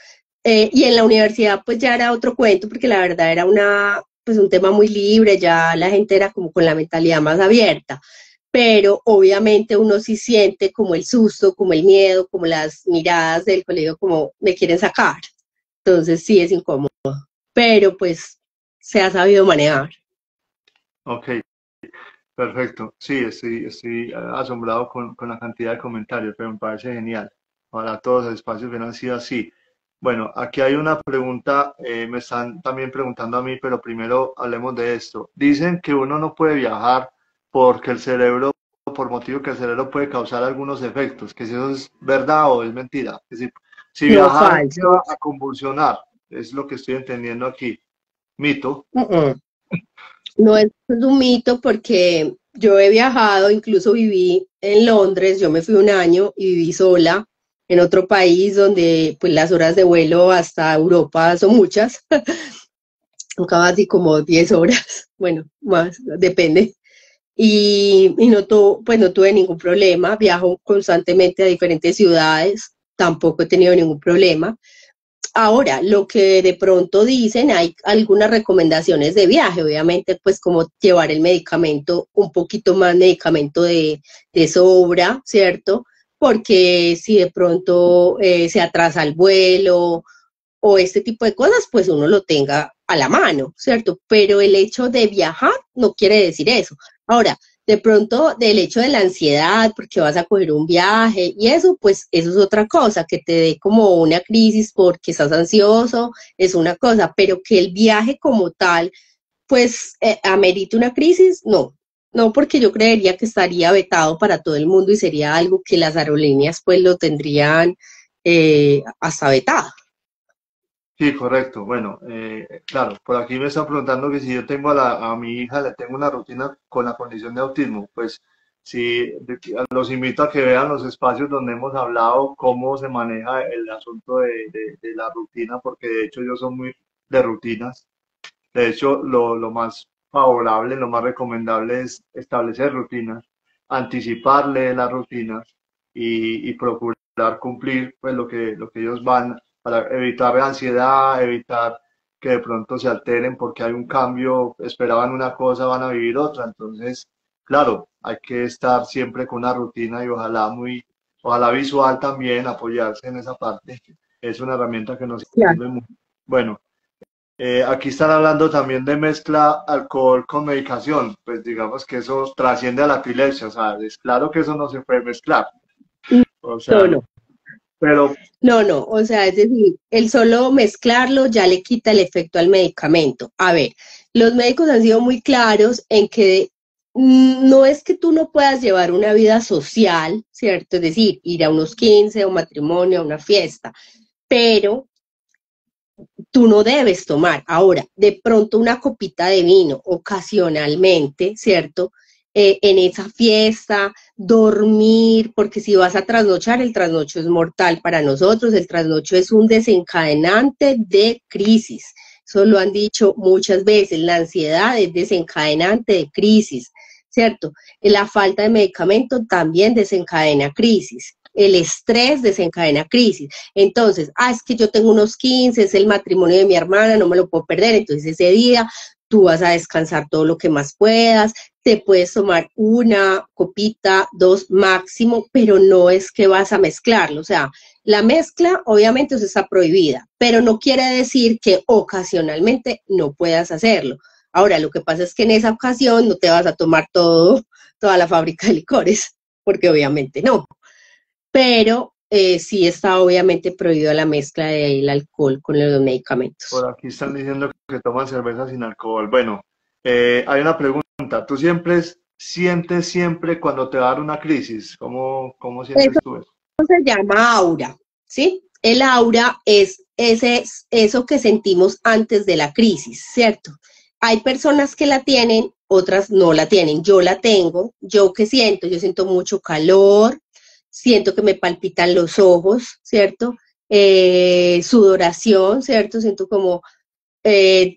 Y en la universidad pues ya era otro cuento porque la verdad era pues un tema muy libre, ya la gente era como con la mentalidad más abierta, pero obviamente uno sí siente como el susto, como el miedo, como las miradas del colegio como me quieren sacar, entonces sí es incómodo, pero pues se ha sabido manejar. Ok, perfecto. Sí, estoy asombrado con la cantidad de comentarios, pero me parece genial. Para todos los espacios hubieran sido así. Bueno, aquí hay una pregunta, me están también preguntando a mí, pero primero hablemos de esto. Dicen que uno no puede viajar porque el cerebro, por motivo que el cerebro puede causar algunos efectos, que si eso es verdad o es mentira. Es decir, si No, viajar uno falso. va a convulsionar, es lo que estoy entendiendo aquí. Mito. No es un mito porque yo he viajado, incluso viví en Londres, yo me fui un año y viví sola en otro país donde pues las horas de vuelo hasta Europa son muchas, casi como 10 horas, bueno, más, depende. Y pues no tuve ningún problema, viajo constantemente a diferentes ciudades, tampoco he tenido ningún problema. Ahora, lo que de pronto dicen, hay algunas recomendaciones de viaje, obviamente, pues como llevar el medicamento, un poquito más medicamento de sobra, ¿cierto? Porque si de pronto se atrasa el vuelo o este tipo de cosas, pues uno lo tenga a la mano, ¿cierto? Pero el hecho de viajar no quiere decir eso. Ahora, de pronto del hecho de la ansiedad, porque vas a coger un viaje y eso, pues eso es otra cosa, que te dé como una crisis porque estás ansioso, es una cosa, pero que el viaje como tal, pues amerite una crisis, no. No, porque yo creería que estaría vetado para todo el mundo y sería algo que las aerolíneas pues lo tendrían hasta vetado. Sí, correcto. Bueno, claro, por aquí me están preguntando que si yo tengo a mi hija, le tengo una rutina con la condición de autismo. Pues sí, los invito a que vean los espacios donde hemos hablado cómo se maneja el asunto de la rutina, porque de hecho yo soy muy de rutinas. De hecho, lo más favorable, lo más recomendable es establecer rutinas, anticiparle las rutinas y procurar cumplir pues lo que ellos van para evitar ansiedad, evitar que de pronto se alteren porque hay un cambio, esperaban una cosa, van a vivir otra. Entonces, claro, hay que estar siempre con una rutina y ojalá visual también, apoyarse en esa parte. Es una herramienta que nos Claro. sirve mucho. Bueno, aquí están hablando también de mezcla alcohol con medicación, pues digamos que eso trasciende a la epilepsia, o sea, es claro que eso no se puede mezclar, o No, sea, no. pero No, no, o sea, es decir, el solo mezclarlo ya le quita el efecto al medicamento. A ver, los médicos han sido muy claros en que no es que tú no puedas llevar una vida social, ¿cierto? Es decir, ir a unos 15, a un matrimonio, a una fiesta, pero tú no debes tomar. Ahora, de pronto una copita de vino ocasionalmente, ¿cierto? En esa fiesta, dormir, porque si vas a trasnochar, el trasnocho es mortal para nosotros, el trasnocho es un desencadenante de crisis. eso lo han dicho muchas veces, la ansiedad es desencadenante de crisis, ¿cierto? La falta de medicamento también desencadena crisis. El estrés desencadena crisis. Entonces, es que yo tengo unos 15, es el matrimonio de mi hermana, no me lo puedo perder. Entonces, ese día tú vas a descansar todo lo que más puedas, te puedes tomar una copita, dos máximo, pero no es que vas a mezclarlo. O sea, la mezcla obviamente eso está prohibida, pero no quiere decir que ocasionalmente no puedas hacerlo. Ahora, lo que pasa es que en esa ocasión no te vas a tomar toda la fábrica de licores, porque obviamente no. Pero sí está obviamente prohibido la mezcla del alcohol con los medicamentos. Por aquí están diciendo que toman cerveza sin alcohol. Bueno, hay una pregunta. ¿Tú siempre sientes siempre cuando te va a dar una crisis? ¿Cómo Eso sientes tú eso? se llama aura, ¿sí? El aura es eso que sentimos antes de la crisis, ¿cierto? Hay personas que la tienen, otras no la tienen. Yo la tengo. ¿Yo qué siento? Yo siento mucho calor, siento que me palpitan los ojos, ¿cierto? Sudoración, ¿cierto? Siento como,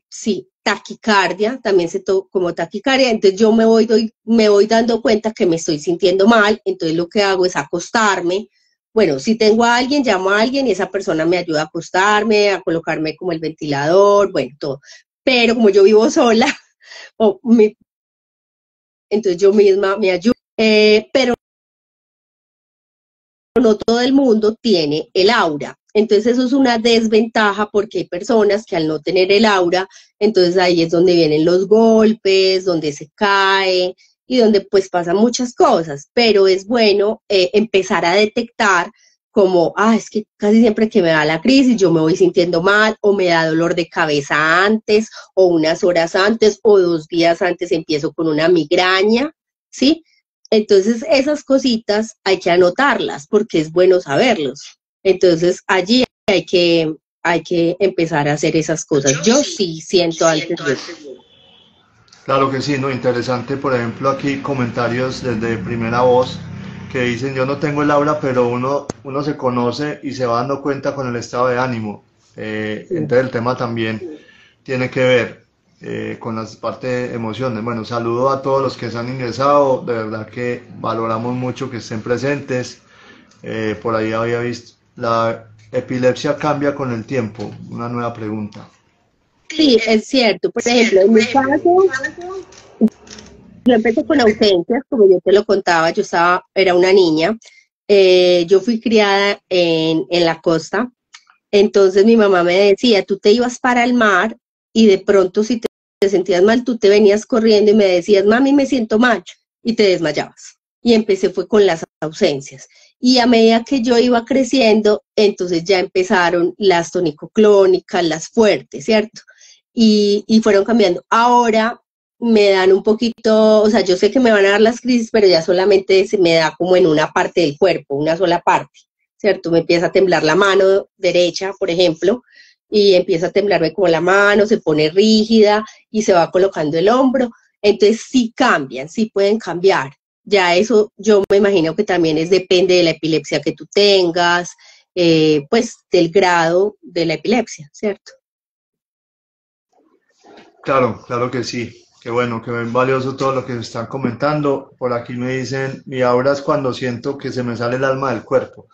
sí, taquicardia, también siento como taquicardia, entonces yo me voy dando cuenta que me estoy sintiendo mal, entonces lo que hago es acostarme. Bueno, si tengo a alguien, llamo a alguien y esa persona me ayuda a acostarme, a colocarme como el ventilador, bueno, todo. Pero como yo vivo sola, o entonces yo misma me ayudo. Pero no todo el mundo tiene el aura. Entonces eso es una desventaja porque hay personas que al no tener el aura, entonces ahí es donde vienen los golpes, donde se cae y donde pues pasan muchas cosas. Pero es bueno empezar a detectar como, es que casi siempre que me da la crisis yo me voy sintiendo mal o me da dolor de cabeza antes o unas horas antes o 2 días antes empiezo con una migraña, ¿sí? Entonces, esas cositas hay que anotarlas porque es bueno saberlos. Entonces, allí hay que empezar a hacer esas cosas. Yo sí siento antes de eso. Claro que sí, ¿no? Interesante, por ejemplo, aquí comentarios desde primera voz que dicen, yo no tengo el aura, pero uno se conoce y se va dando cuenta con el estado de ánimo. Sí. Entonces el tema también tiene que ver con las partes de emociones. Bueno, saludo a todos los que se han ingresado, de verdad que valoramos mucho que estén presentes. Por ahí había visto, ¿la epilepsia cambia con el tiempo? Una nueva pregunta. Sí, es cierto. Por ejemplo, en mi caso, yo empecé con ausencias, como yo te lo contaba, era una niña. Yo fui criada en la costa. Entonces mi mamá me decía, tú te ibas para el mar y de pronto si te sentías mal, tú te venías corriendo y me decías, mami, me siento mal, y te desmayabas. Y empecé fue con las ausencias. Y a medida que yo iba creciendo, entonces ya empezaron las tonicoclónicas, las fuertes, ¿cierto? Y fueron cambiando. Ahora me dan un poquito, o sea, yo sé que me van a dar las crisis, pero ya solamente se me da como en una parte del cuerpo, una sola parte. ¿Cierto? Me empieza a temblar la mano derecha, por ejemplo, y empieza a temblarme como la mano, se pone rígida y se va colocando el hombro. Entonces sí cambian, sí pueden cambiar. Ya eso yo me imagino que también depende de la epilepsia que tú tengas, pues del grado de la epilepsia, ¿cierto? Claro, claro que sí. Qué bueno, qué valioso todo lo que se están comentando. Por aquí me dicen, mi aura es cuando siento que se me sale el alma del cuerpo.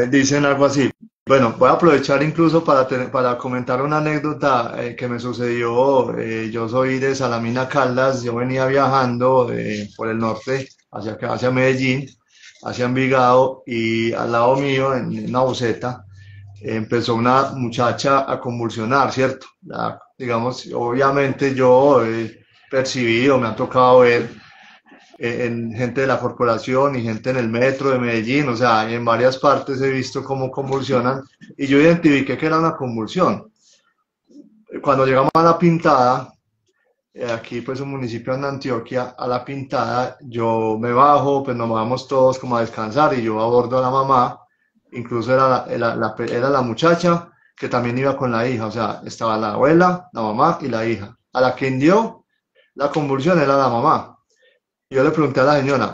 Dicen algo así. Bueno, voy a aprovechar incluso para comentar una anécdota que me sucedió. Yo soy de Salamina Caldas, yo venía viajando por el norte hacia Medellín, hacia Envigado, y al lado mío, en una buseta, empezó una muchacha a convulsionar, ¿cierto? Digamos, obviamente yo he percibido, me ha tocado ver en gente de la corporación y gente en el metro de Medellín, o sea, en varias partes he visto cómo convulsionan y yo identifiqué que era una convulsión. Cuando llegamos a La Pintada, aquí pues un municipio en Antioquia, a La Pintada, yo me bajo, pues nos vamos todos como a descansar y yo abordo a la mamá, incluso era la muchacha que también iba con la hija, o sea, estaba la abuela, la mamá y la hija. A la que dio la convulsión era la mamá. Yo le pregunté a la señora,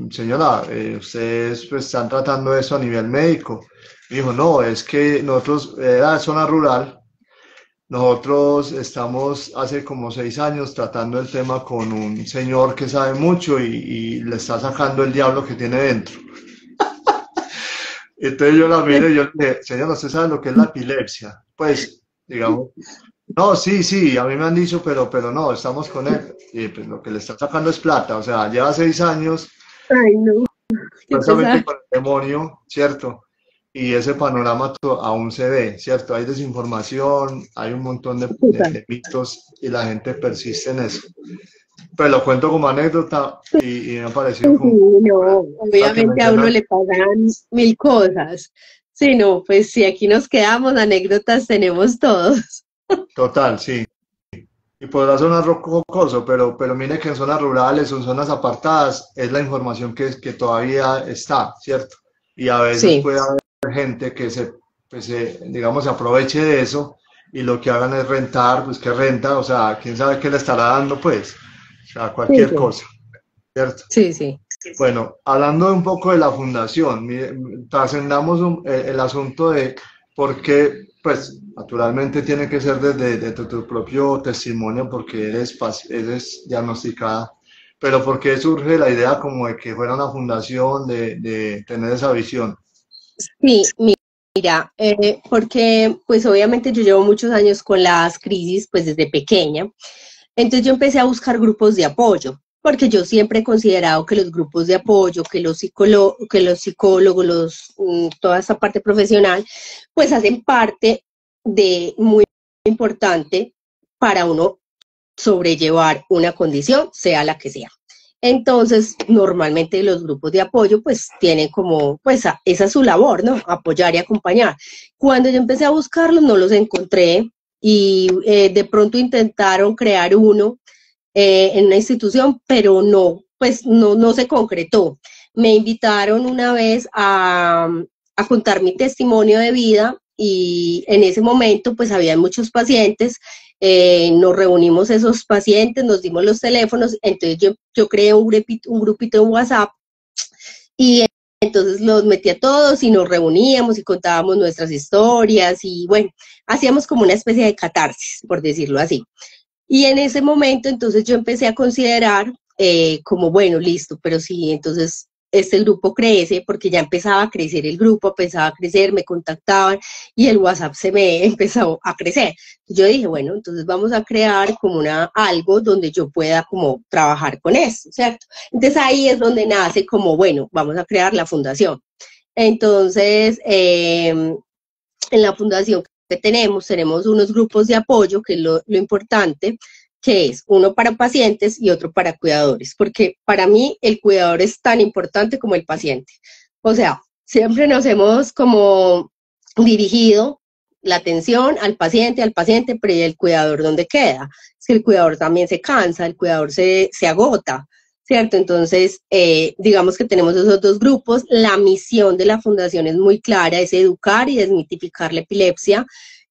señora, ustedes pues, están tratando eso a nivel médico. Me dijo, no, es que nosotros, era zona rural, Nosotros estamos hace como 6 años tratando el tema con un señor que sabe mucho y le está sacando el diablo que tiene dentro. Entonces yo la miré y yo le dije, señor, ¿usted sabe lo que es la epilepsia? Pues, digamos, no, sí, sí, a mí me han dicho, pero no, estamos con él. Y pues lo que le está sacando es plata, o sea, lleva 6 años Ay, no, qué supuestamente pesar. con el demonio, ¿cierto? Y ese panorama aún se ve, ¿cierto? Hay desinformación, hay un montón de mitos y la gente persiste en eso. Pues lo cuento como anécdota y me ha Sí, parecido como no, la que obviamente a uno mencionas, le pasan mil cosas. Sí, no, pues si aquí nos quedamos, anécdotas tenemos todos. total, sí. Y podrá sonar rocoso, pero mire que en zonas rurales o en zonas apartadas es la información que todavía está, ¿cierto? Y a veces Sí, puede haber gente que digamos, se aproveche de eso y lo que hagan es rentar, pues que renta, o sea, quién sabe qué le estará dando, pues, o sea, sí, cualquier sí, cosa, ¿cierto? sí, sí. Bueno, hablando un poco de la fundación, trascendamos el asunto de por qué, pues naturalmente tiene que ser desde tu propio testimonio porque eres diagnosticada, pero ¿por qué surge la idea como de que fuera una fundación, de tener esa visión? Sí, mira, porque pues obviamente yo llevo muchos años con las crisis pues desde pequeña, entonces yo empecé a buscar grupos de apoyo, porque yo siempre he considerado que los grupos de apoyo, que los psicólogos, toda esta parte profesional, pues hacen parte de muy importante para uno sobrellevar una condición, sea la que sea. Entonces, normalmente los grupos de apoyo, pues, tienen como, pues, esa es su labor, ¿no? Apoyar y acompañar. Cuando yo empecé a buscarlos, no los encontré y de pronto intentaron crear uno en una institución, pero no, pues, no se concretó. Me invitaron una vez a contar mi testimonio de vida y en ese momento, pues, había muchos pacientes, nos reunimos esos pacientes, nos dimos los teléfonos, entonces yo creé un grupito en WhatsApp y entonces los metí a todos y nos reuníamos y contábamos nuestras historias y bueno, hacíamos como una especie de catarsis, por decirlo así. Y en ese momento entonces yo empecé a considerar como, bueno, listo, pero sí, entonces este grupo crece, porque ya empezaba a crecer el grupo, empezaba a crecer, me contactaban y el WhatsApp se me empezó a crecer. Yo dije, bueno, entonces vamos a crear como algo donde yo pueda como trabajar con esto, ¿cierto? Entonces ahí es donde nace como, bueno, vamos a crear la fundación. Entonces, en la fundación que tenemos unos grupos de apoyo, que es lo importante, que es uno para pacientes y otro para cuidadores, porque para mí el cuidador es tan importante como el paciente. O sea, siempre nos hemos como dirigido la atención al paciente, pero ¿y el cuidador dónde queda? Es que el cuidador también se cansa, el cuidador se agota, ¿cierto? Entonces, digamos que tenemos esos dos grupos. La misión de la fundación es muy clara, es educar y desmitificar la epilepsia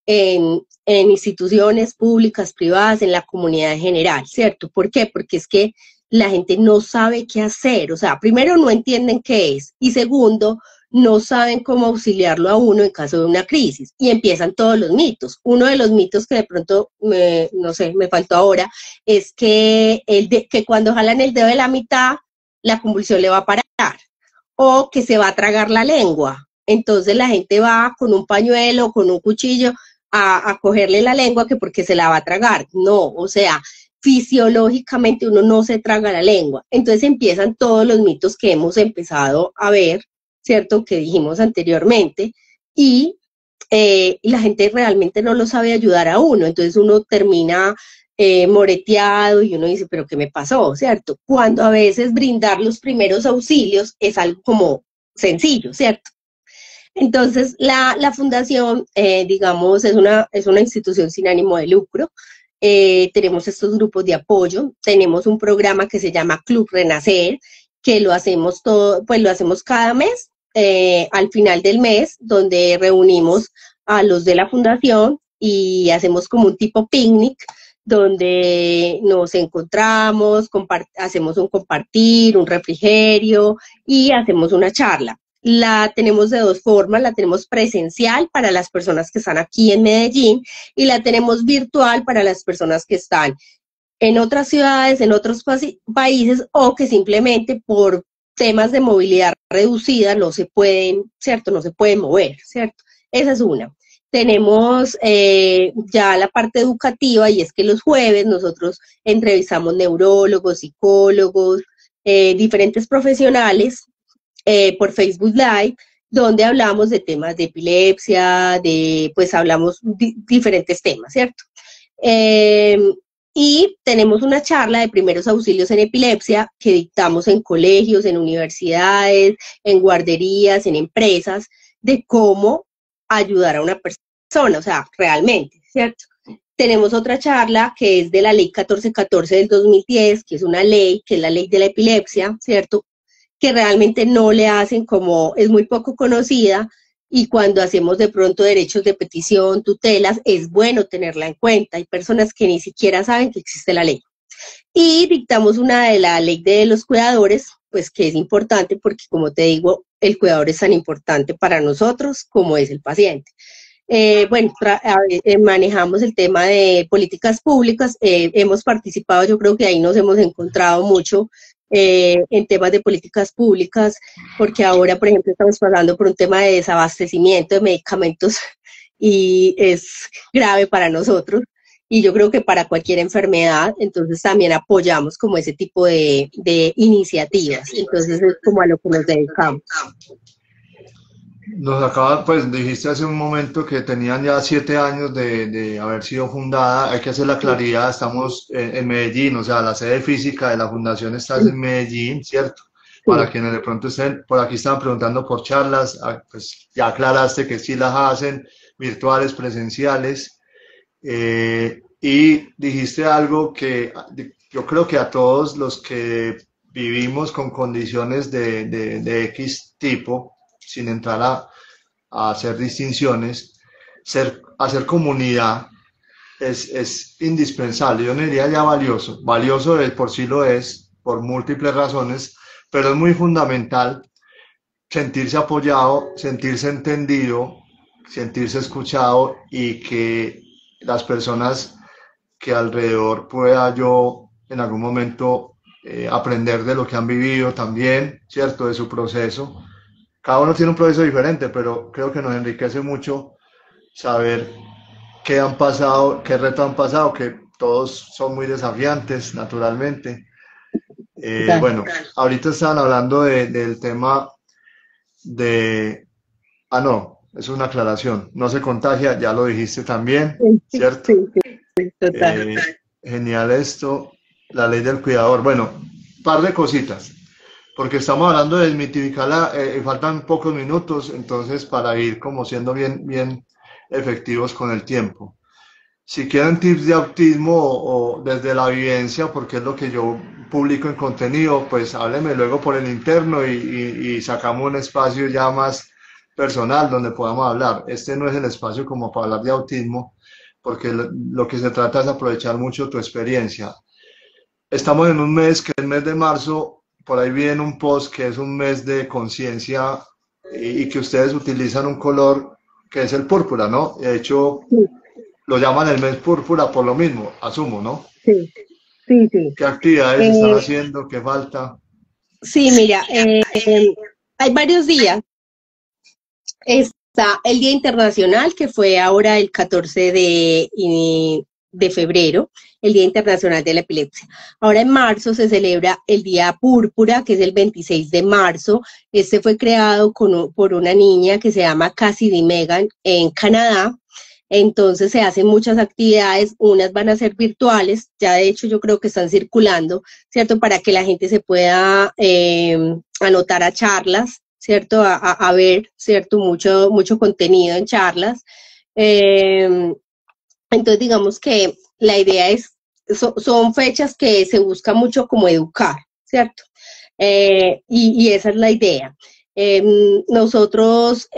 en instituciones públicas, privadas, en la comunidad en general, ¿cierto? ¿Por qué? Porque es que la gente no sabe qué hacer, o sea, primero no entienden qué es y segundo, no saben cómo auxiliarlo a uno en caso de una crisis y empiezan todos los mitos. Uno de los mitos que de pronto, no sé, me faltó ahora, es que cuando jalan el dedo de la mitad, la convulsión le va a parar o que se va a tragar la lengua. Entonces la gente va con un pañuelo, con un cuchillo a cogerle la lengua que porque se la va a tragar. No, o sea, fisiológicamente uno no se traga la lengua. Entonces empiezan todos los mitos que hemos empezado a ver, ¿cierto? Que dijimos anteriormente. Y la gente realmente no lo sabe ayudar a uno. Entonces uno termina moreteado y uno dice, pero ¿qué me pasó? ¿Cierto? Cuando a veces brindar los primeros auxilios es algo como sencillo, ¿cierto? Entonces, la fundación, digamos, es una institución sin ánimo de lucro. Tenemos estos grupos de apoyo, tenemos un programa que se llama Club Renacer, que lo hacemos todo, pues lo hacemos cada mes, al final del mes, donde reunimos a los de la fundación y hacemos como un tipo picnic, donde nos encontramos, hacemos un compartir, un refrigerio y hacemos una charla. la tenemos de dos formas, la tenemos presencial para las personas que están aquí en Medellín y la tenemos virtual para las personas que están en otras ciudades, en otros países o que simplemente por temas de movilidad reducida no se pueden, ¿cierto? No se pueden mover, ¿cierto? Esa es una. Tenemos ya la parte educativa y es que los jueves nosotros entrevistamos neurólogos, psicólogos, diferentes profesionales por Facebook Live, donde hablamos de temas de epilepsia, pues hablamos diferentes temas, ¿cierto? Y tenemos una charla de primeros auxilios en epilepsia que dictamos en colegios, en universidades, en guarderías, en empresas, de cómo ayudar a una persona, o sea, realmente, ¿cierto? Tenemos otra charla que es de la ley 1414 del 2010, que es una ley, que es la ley de la epilepsia, ¿cierto? Que realmente no le hacen como, es muy poco conocida, y cuando hacemos de pronto derechos de petición, tutelas, es bueno tenerla en cuenta. Hay personas que ni siquiera saben que existe la ley. Y dictamos una de la ley de los cuidadores, pues que es importante porque, como te digo, el cuidador es tan importante para nosotros como es el paciente. Bueno, manejamos el tema de políticas públicas, hemos participado, yo creo que ahí nos hemos encontrado mucho en temas de políticas públicas, porque ahora, por ejemplo, estamos pasando por un tema de desabastecimiento de medicamentos y es grave para nosotros y yo creo que para cualquier enfermedad, entonces también apoyamos como ese tipo de iniciativas, entonces es como a lo que nos dedicamos. Nos acaba, pues dijiste hace un momento que tenían ya 7 años de haber sido fundada. Hay que hacer la claridad, estamos en Medellín, o sea, la sede física de la fundación está en Medellín, ¿cierto? Para quienes de pronto estén por aquí, estaban preguntando por charlas, pues ya aclaraste que sí las hacen, virtuales, presenciales, y dijiste algo que yo creo que a todos los que vivimos con condiciones de X tipo, sin entrar a hacer distinciones, hacer comunidad es indispensable. Yo no diría ya valioso. Valioso de por sí lo es, por múltiples razones, pero es muy fundamental sentirse apoyado, sentirse entendido, sentirse escuchado y que las personas que alrededor pueda yo en algún momento aprender de lo que han vivido también, ¿cierto? De su proceso. Cada uno tiene un proceso diferente, pero creo que nos enriquece mucho saber qué han pasado, qué retos han pasado, que todos son muy desafiantes, naturalmente. Bueno, ahorita estaban hablando del tema de... Ah, no, es una aclaración. No se contagia, ya lo dijiste también, ¿cierto? Sí, total. Genial esto, la ley del cuidador. Bueno, par de cositas, porque estamos hablando de desmitificarla, faltan pocos minutos, entonces para ir como siendo bien efectivos con el tiempo. Si quieren tips de autismo o desde la vivencia, porque es lo que yo publico en contenido, pues háblenme luego por el interno y sacamos un espacio ya más personal donde podamos hablar. Este no es el espacio como para hablar de autismo, porque lo que se trata es aprovechar mucho tu experiencia. Estamos en un mes que es el mes de marzo, por ahí viene un post que es un mes de conciencia y que ustedes utilizan un color que es el púrpura, ¿no? De hecho, lo llaman el mes púrpura por lo mismo, asumo, ¿no? Sí, sí, sí. ¿Qué actividades están haciendo? ¿Qué falta? Sí, mira, hay varios días. Está el Día Internacional, que fue ahora el 14 de febrero, el Día Internacional de la Epilepsia. Ahora en marzo se celebra el Día Púrpura, que es el 26 de marzo. Este fue creado por una niña que se llama Cassidy Megan en Canadá. Entonces se hacen muchas actividades, unas van a ser virtuales, ya de hecho yo creo que están circulando, ¿cierto? Para que la gente se pueda anotar a charlas, ¿cierto? A ver, ¿cierto? Mucho contenido en charlas. Entonces digamos que la idea es, son fechas que se busca mucho como educar, ¿cierto? Y esa es la idea. Nosotros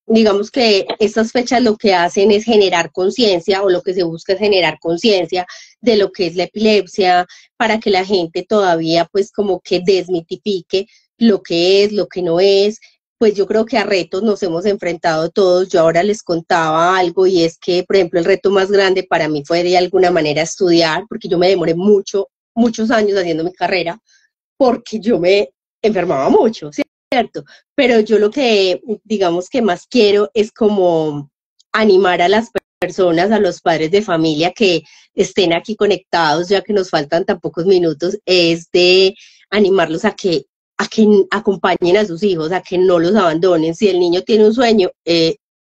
digamos que estas fechas lo que hacen es generar conciencia, o lo que se busca es generar conciencia de lo que es la epilepsia, para que la gente todavía pues como que desmitifique lo que es, lo que no es. Pues yo creo que a retos nos hemos enfrentado todos. Yo ahora les contaba algo y es que, por ejemplo, el reto más grande para mí fue de alguna manera estudiar, porque yo me demoré muchos años haciendo mi carrera, porque yo me enfermaba mucho, ¿cierto? Pero yo lo que, digamos que más quiero es como animar a las personas, a los padres de familia que estén aquí conectados, ya que nos faltan tan pocos minutos, es de animarlos a que acompañen a sus hijos, a que no los abandonen. Si el niño tiene un sueño,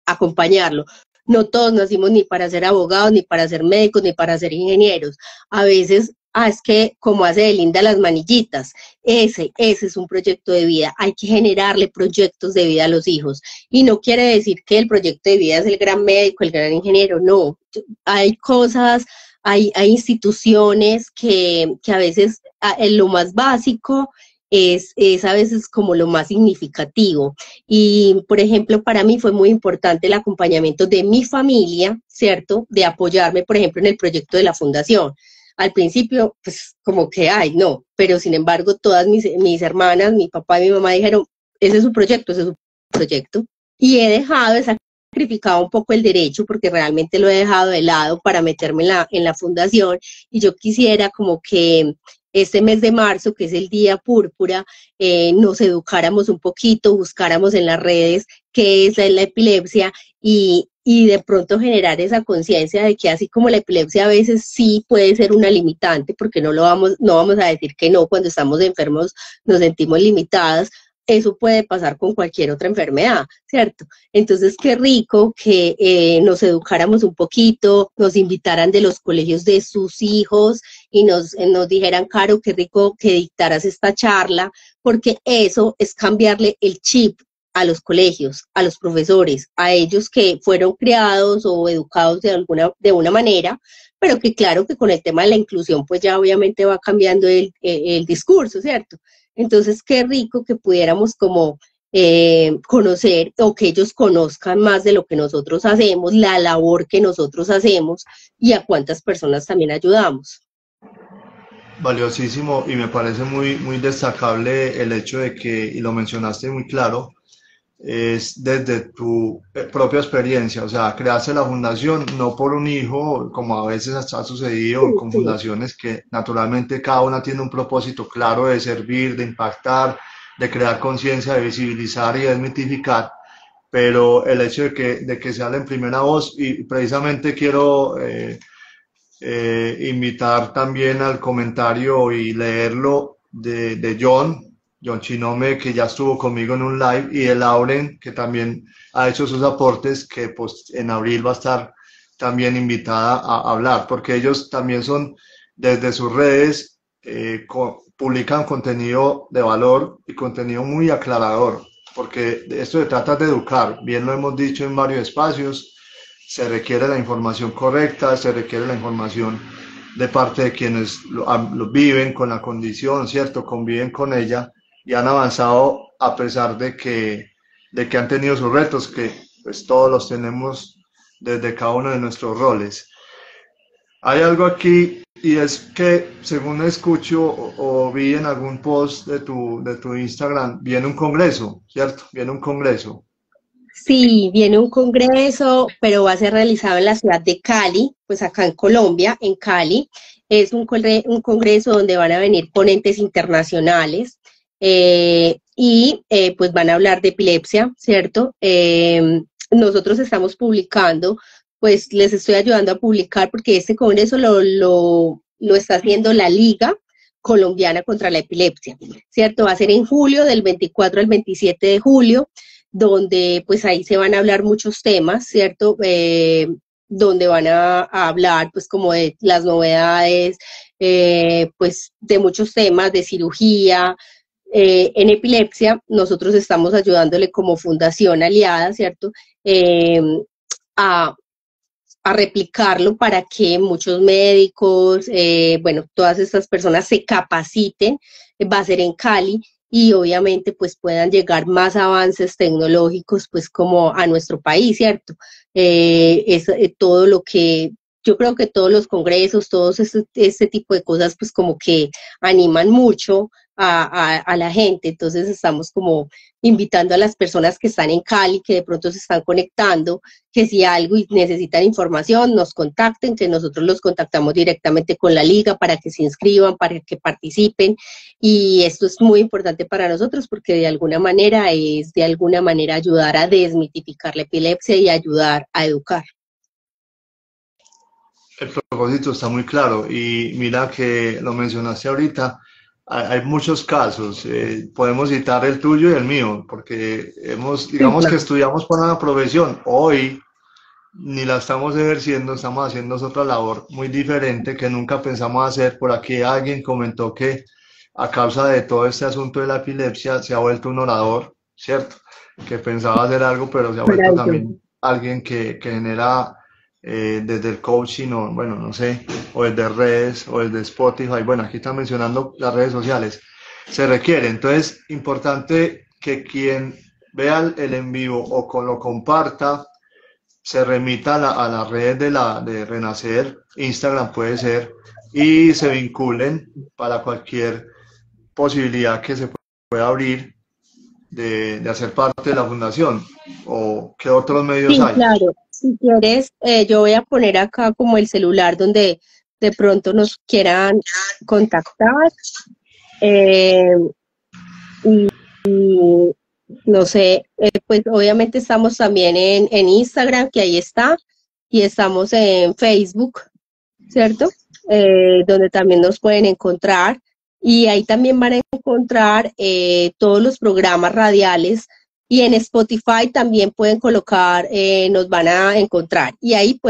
acompañarlo. No todos nacimos ni para ser abogados, ni para ser médicos, ni para ser ingenieros. A veces, es que como hace de Linda las manillitas, ese es un proyecto de vida. Hay que generarle proyectos de vida a los hijos. Y no quiere decir que el proyecto de vida es el gran médico, el gran ingeniero, no. Hay cosas, hay instituciones que a veces en lo más básico es a veces como lo más significativo. Y, por ejemplo, para mí fue muy importante el acompañamiento de mi familia, ¿cierto? De apoyarme, por ejemplo, en el proyecto de la fundación. Al principio, pues como que, ay, no, pero sin embargo, todas mis hermanas, mi papá y mi mamá dijeron, ese es su proyecto, ese es su proyecto. Y he sacrificado un poco el derecho, porque realmente lo he dejado de lado para meterme en la fundación, y yo quisiera como que este mes de marzo, que es el Día Púrpura, nos educáramos un poquito, buscáramos en las redes qué es la epilepsia y de pronto generar esa conciencia de que así como la epilepsia a veces sí puede ser una limitante, porque no vamos a decir que no, cuando estamos enfermos nos sentimos limitadas, eso puede pasar con cualquier otra enfermedad, ¿cierto? Entonces, qué rico que nos educáramos un poquito, nos invitaran de los colegios de sus hijos y nos dijeran, Caro, qué rico que dictaras esta charla, porque eso es cambiarle el chip a los colegios, a los profesores, a ellos que fueron criados o educados de una manera, pero que claro que con el tema de la inclusión, pues ya obviamente va cambiando el discurso, ¿cierto? Entonces, qué rico que pudiéramos como conocer o que ellos conozcan más de lo que nosotros hacemos, la labor que nosotros hacemos y a cuántas personas también ayudamos. Valiosísimo y me parece muy destacable el hecho de que, y lo mencionaste muy claro, es desde tu propia experiencia, o sea, creaste la fundación no por un hijo, como a veces ha sucedido con Sí, fundaciones que naturalmente cada una tiene un propósito claro de servir, de impactar, de crear conciencia, de visibilizar y desmitificar, pero el hecho de que se hable en primera voz y precisamente quiero invitar también al comentario y leerlo de John Chinome, que ya estuvo conmigo en un live, y de Lauren, que también ha hecho sus aportes, que pues en abril va a estar también invitada a hablar, porque ellos también son desde sus redes, publican contenido de valor y contenido muy aclarador, porque de esto se trata de educar, bien lo hemos dicho en varios espacios, se requiere la información correcta, se requiere la información de parte de quienes lo viven con la condición, ¿cierto? Conviven con ella y han avanzado a pesar de que han tenido sus retos, que pues todos los tenemos desde cada uno de nuestros roles. Hay algo aquí y es que según escucho o vi en algún post de tu Instagram, viene un congreso, ¿cierto? Viene un congreso. sí, viene un congreso, pero va a ser realizado en la ciudad de Cali, pues acá en Colombia, en Cali. Es un congreso donde van a venir ponentes internacionales y pues van a hablar de epilepsia, ¿cierto? Nosotros estamos publicando, pues les estoy ayudando a publicar porque este congreso lo está haciendo la Liga Colombiana contra la Epilepsia, ¿cierto? Va a ser en julio, del 24 al 27 de julio, donde pues ahí se van a hablar muchos temas, ¿cierto? Donde van a hablar pues como de las novedades, pues de muchos temas de cirugía. En epilepsia, nosotros estamos ayudándole como fundación aliada, ¿cierto? A, a replicarlo para que muchos médicos, bueno, todas estas personas se capaciten, va a ser en Cali, y obviamente pues puedan llegar más avances tecnológicos pues como a nuestro país, ¿cierto? Todo lo que, yo creo que todos los congresos, todos este tipo de cosas pues como que animan mucho a la gente. Entonces estamos como invitando a las personas que están en Cali, que de pronto se están conectando, que si algo y necesitan información, nos contacten, que nosotros los contactamos directamente con la liga para que se inscriban, para que participen. Y esto es muy importante para nosotros porque de alguna manera es de alguna manera ayudar a desmitificar la epilepsia y ayudar a educar. El propósito está muy claro y mira que lo mencionaste ahorita, hay muchos casos, podemos citar el tuyo y el mío, porque Sí, digamos que claro. estudiamos para una profesión, hoy ni la estamos ejerciendo, estamos haciendo otra labor muy diferente que nunca pensamos hacer. Por aquí alguien comentó que a causa de todo este asunto de la epilepsia se ha vuelto un orador, ¿cierto? Que pensaba hacer algo, pero se ha vuelto Maravilloso. también alguien que genera desde el coaching o bueno, no sé, o desde redes o desde Spotify. Bueno, aquí están mencionando las redes sociales. Se requiere, entonces, importante que quien vea el en vivo o lo comparta se remita a las redes de Renacer, Instagram puede ser, y se vinculen para cualquier posibilidad que se pueda abrir de hacer parte de la fundación o qué otros medios Sí, hay. claro. Si quieres, yo voy a poner acá como el celular donde de pronto nos quieran contactar. eh, y, y no sé, pues obviamente estamos también en Instagram, que ahí está, y estamos en Facebook, ¿cierto? Donde también nos pueden encontrar. Y ahí también van a encontrar todos los programas radiales. Y en Spotify también pueden colocar, nos van a encontrar. Y ahí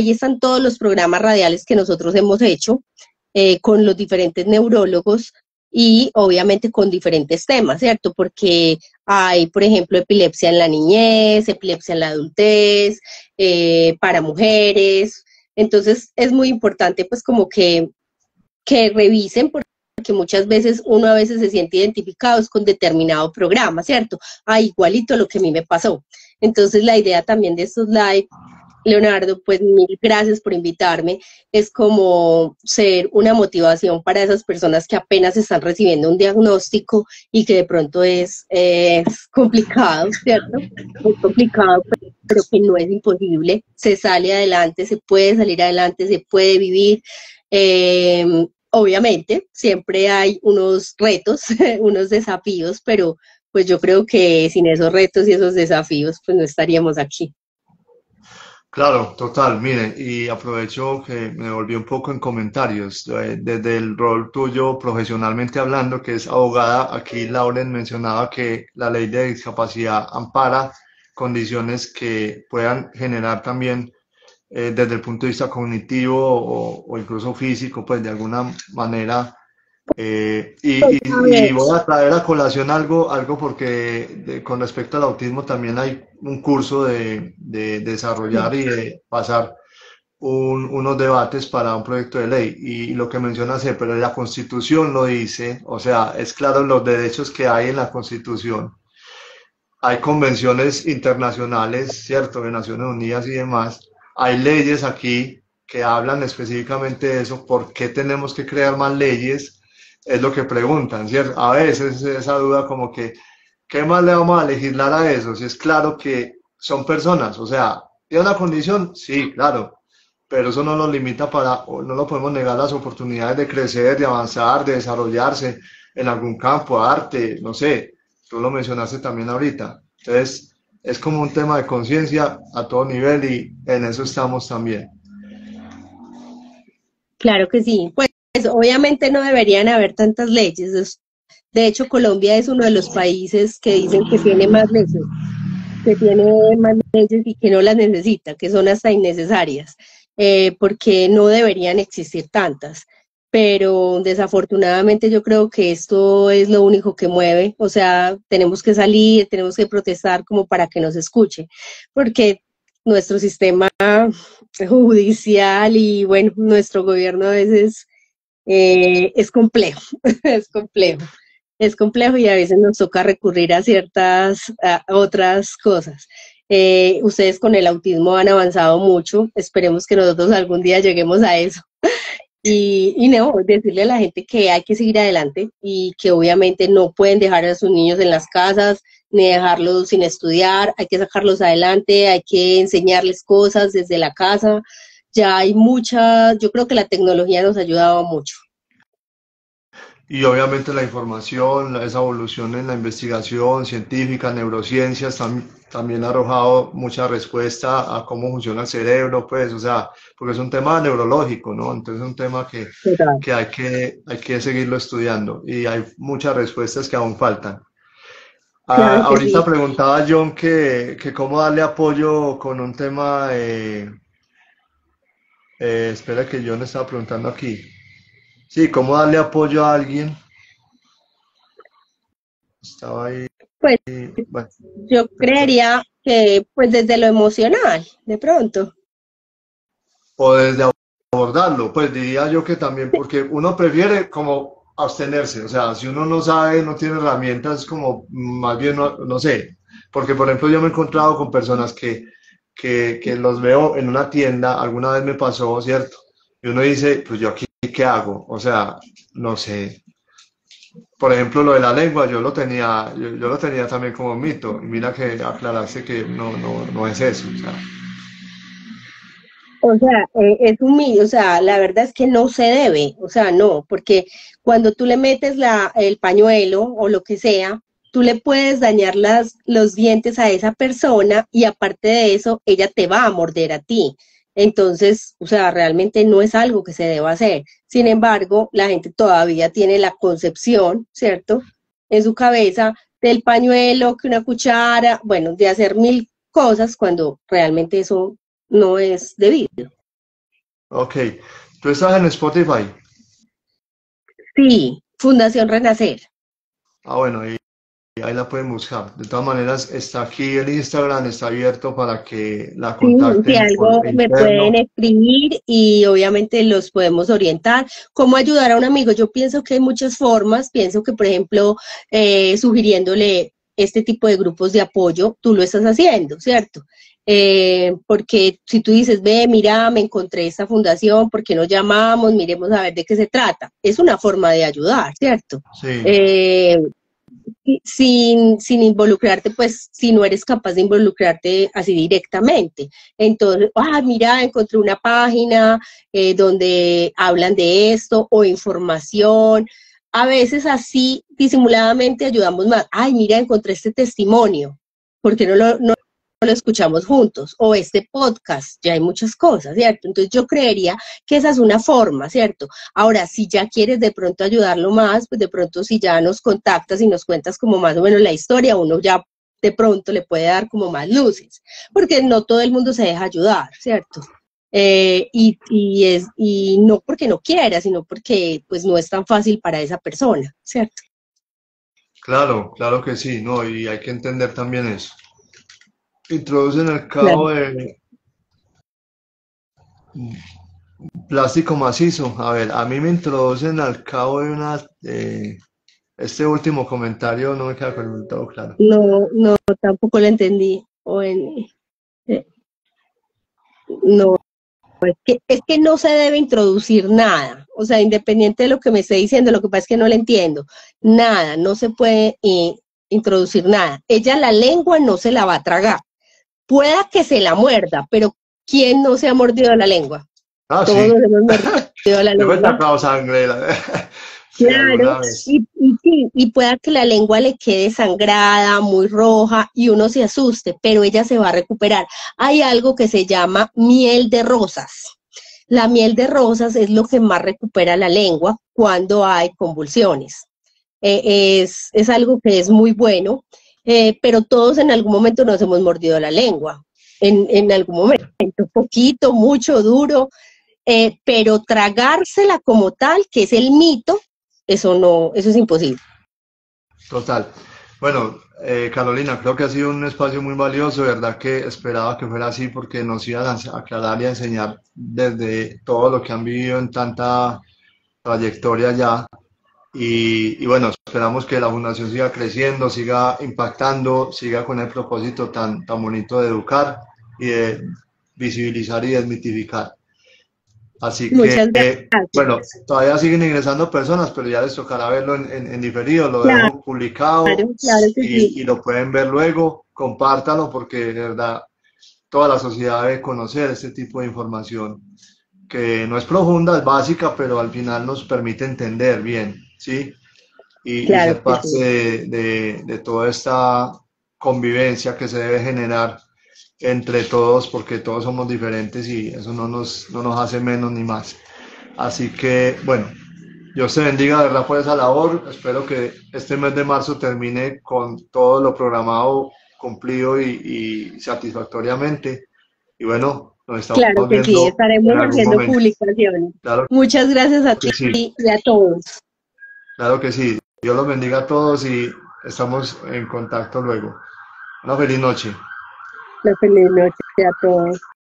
están todos los programas radiales que nosotros hemos hecho con los diferentes neurólogos y obviamente con diferentes temas, ¿cierto? Porque hay, por ejemplo, epilepsia en la niñez, epilepsia en la adultez, para mujeres. Entonces es muy importante pues como que revisen porque muchas veces uno a veces se siente identificado con determinado programa, ¿cierto? Ah, igualito a lo que a mí me pasó. Entonces la idea también de estos live, Leonardo, pues mil gracias por invitarme. Es como ser una motivación para esas personas que apenas están recibiendo un diagnóstico y que de pronto es complicado, ¿cierto? Es complicado, pero que no es imposible. Se sale adelante, se puede salir adelante, se puede vivir. Obviamente, siempre hay unos retos, unos desafíos, pero pues yo creo que sin esos retos y esos desafíos, pues no estaríamos aquí. Claro, total, mire, y aprovecho que me volví un poco en comentarios, desde el rol tuyo profesionalmente hablando, que es abogada, aquí Lauren mencionaba que la ley de discapacidad ampara condiciones que puedan generar también desde el punto de vista cognitivo o incluso físico, pues de alguna manera Pues, a ver, y voy a traer a colación algo porque con respecto al autismo también hay un curso de desarrollar y de pasar unos debates para un proyecto de ley. Y lo que menciona pero la Constitución lo dice, o sea, es claro los derechos que hay en la Constitución. Hay convenciones internacionales, ¿cierto?, de Naciones Unidas y demás. Hay leyes aquí que hablan específicamente de eso. ¿Por qué tenemos que crear más leyes? Es lo que preguntan, ¿cierto? A veces esa duda como que, ¿qué más le vamos a legislar a eso? Si es claro que son personas, o sea, ¿tiene una condición? Sí, claro, pero eso no nos limita o no lo podemos negar las oportunidades de crecer, de avanzar, de desarrollarse en algún campo, arte, no sé, tú lo mencionaste también ahorita. Entonces, es como un tema de conciencia a todo nivel y en eso estamos también. claro que sí. Pues obviamente no deberían haber tantas leyes. De hecho, Colombia es uno de los países que dicen que tiene más leyes y que no las necesita, que son hasta innecesarias, porque no deberían existir tantas. Pero desafortunadamente yo creo que esto es lo único que mueve, o sea, tenemos que salir, tenemos que protestar como para que nos escuche, porque nuestro sistema judicial y bueno, nuestro gobierno a veces es complejo, es complejo, es complejo y a veces nos toca recurrir a ciertas a otras cosas. Ustedes con el autismo han avanzado mucho, esperemos que nosotros algún día lleguemos a eso Y no, decirle a la gente que hay que seguir adelante y que obviamente no pueden dejar a sus niños en las casas ni dejarlos sin estudiar, hay que sacarlos adelante, hay que enseñarles cosas desde la casa. Ya hay yo creo que la tecnología nos ha ayudado mucho. Y obviamente la información, esa evolución en la investigación científica, neurociencias, también ha arrojado mucha respuesta a cómo funciona el cerebro, pues, o sea, porque es un tema neurológico, ¿no? Entonces es un tema Total. que hay que seguirlo estudiando y hay muchas respuestas que aún faltan. Ah, Claro que ahorita sí. preguntaba John que cómo darle apoyo con un tema, espera que John estaba preguntando aquí. Sí, cómo darle apoyo a alguien. Estaba ahí, Pues bueno, yo creería que pues desde lo emocional, de pronto. o desde abordarlo, pues diría yo que también, porque uno prefiere como abstenerse, o sea, si uno no sabe, no tiene herramientas, como más bien, no, no sé, porque por ejemplo yo me he encontrado con personas que los veo en una tienda, alguna vez me pasó, ¿cierto? Y uno dice, pues yo aquí, ¿qué hago? O sea, no sé. Por ejemplo, lo de la lengua, yo lo tenía también como mito, y mira que aclaraste que no es eso, o sea, O sea, o sea, la verdad es que no se debe, o sea, no, porque cuando tú le metes el pañuelo o lo que sea, tú le puedes dañar los dientes a esa persona y aparte de eso, ella te va a morder a ti. Entonces, o sea, realmente no es algo que se deba hacer. Sin embargo, la gente todavía tiene la concepción, ¿cierto? En su cabeza del pañuelo, que una cuchara, bueno, de hacer mil cosas cuando realmente eso no es debido. ok. Tú estás en Spotify. Sí, Fundación Renacer. Ah, bueno, y ahí la pueden buscar. De todas maneras, está aquí el Instagram, está abierto para que la Sí, si contacten por algo me pueden interno. escribir y obviamente los podemos orientar. ¿Cómo ayudar a un amigo? Yo pienso que hay muchas formas. Pienso que, por ejemplo, sugiriéndole este tipo de grupos de apoyo, tú lo estás haciendo, ¿cierto? Porque si tú dices, ve, mira, me encontré esta fundación, ¿por qué no llamamos? Miremos a ver de qué se trata. Es una forma de ayudar, ¿cierto? Sí, Eh, sin involucrarte, pues si no eres capaz de involucrarte así directamente. Entonces, mira, encontré una página donde hablan de esto o información. A veces así disimuladamente ayudamos más. Ay, mira, encontré este testimonio. ¿Por qué no lo escuchamos juntos? O este podcast, ya hay muchas cosas, ¿cierto? Entonces yo creería que esa es una forma, ¿cierto? Ahora, si ya quieres de pronto ayudarlo más, pues de pronto si ya nos contactas y nos cuentas como más o menos la historia, uno ya de pronto le puede dar como más luces, porque no todo el mundo se deja ayudar, ¿cierto? Y no porque no quiera, sino porque pues no es tan fácil para esa persona, ¿cierto? claro, claro que sí, ¿no? Y hay que entender también eso. Introducen el Claro. cabo de plástico macizo. A ver, a mí me introducen al cabo de una... este último comentario no me queda con el todo claro. No, no, tampoco lo entendí. No, es que no se debe introducir nada, o sea, independiente de lo que me esté diciendo, lo que pasa es que no le entiendo, nada, no se puede introducir nada. Ella la lengua no se la va a tragar, pueda que se la muerda, pero ¿quién no se ha mordido la lengua? Ah, Todos sí. hemos mordido la Yo me he lengua. sacado sangre. Sí, Claro, alguna vez. sí, y pueda que la lengua le quede sangrada, muy roja, y uno se asuste, pero ella se va a recuperar. Hay algo que se llama miel de rosas. La miel de rosas es lo que más recupera la lengua cuando hay convulsiones. Es algo que es muy bueno, pero todos en algún momento nos hemos mordido la lengua, en algún momento, poquito, mucho, duro, pero tragársela como tal, que es el mito, eso no, eso es imposible. Total. Bueno, Carolina, creo que ha sido un espacio muy valioso, de verdad que esperaba que fuera así porque nos iban a aclarar y a enseñar desde todo lo que han vivido en tanta trayectoria ya. Y bueno, esperamos que la fundación siga creciendo, siga impactando, siga con el propósito tan bonito de educar y de visibilizar y desmitificar. Así Muchas que, bueno, gracias. todavía siguen ingresando personas, pero ya les tocará verlo en diferido. Lo Claro, dejo publicado claro que sí. y lo pueden ver luego. Compártanlo porque de verdad toda la sociedad debe conocer este tipo de información que no es profunda, es básica, pero al final nos permite entender bien, ¿sí? Y Claro ser que parte sí. de toda esta convivencia que se debe generar entre todos, porque todos somos diferentes y eso no nos hace menos ni más. Así que, bueno, Dios te bendiga, de verdad, por esa labor. Espero que este mes de marzo termine con todo lo programado, cumplido y satisfactoriamente. Y bueno, nos estamos Claro que sí, viendo estaremos en algún haciendo momento. publicaciones. Claro Muchas gracias a que ti sí, y a todos. claro que sí. Dios los bendiga a todos y estamos en contacto luego. Una feliz noche. Una feliz noche a todos.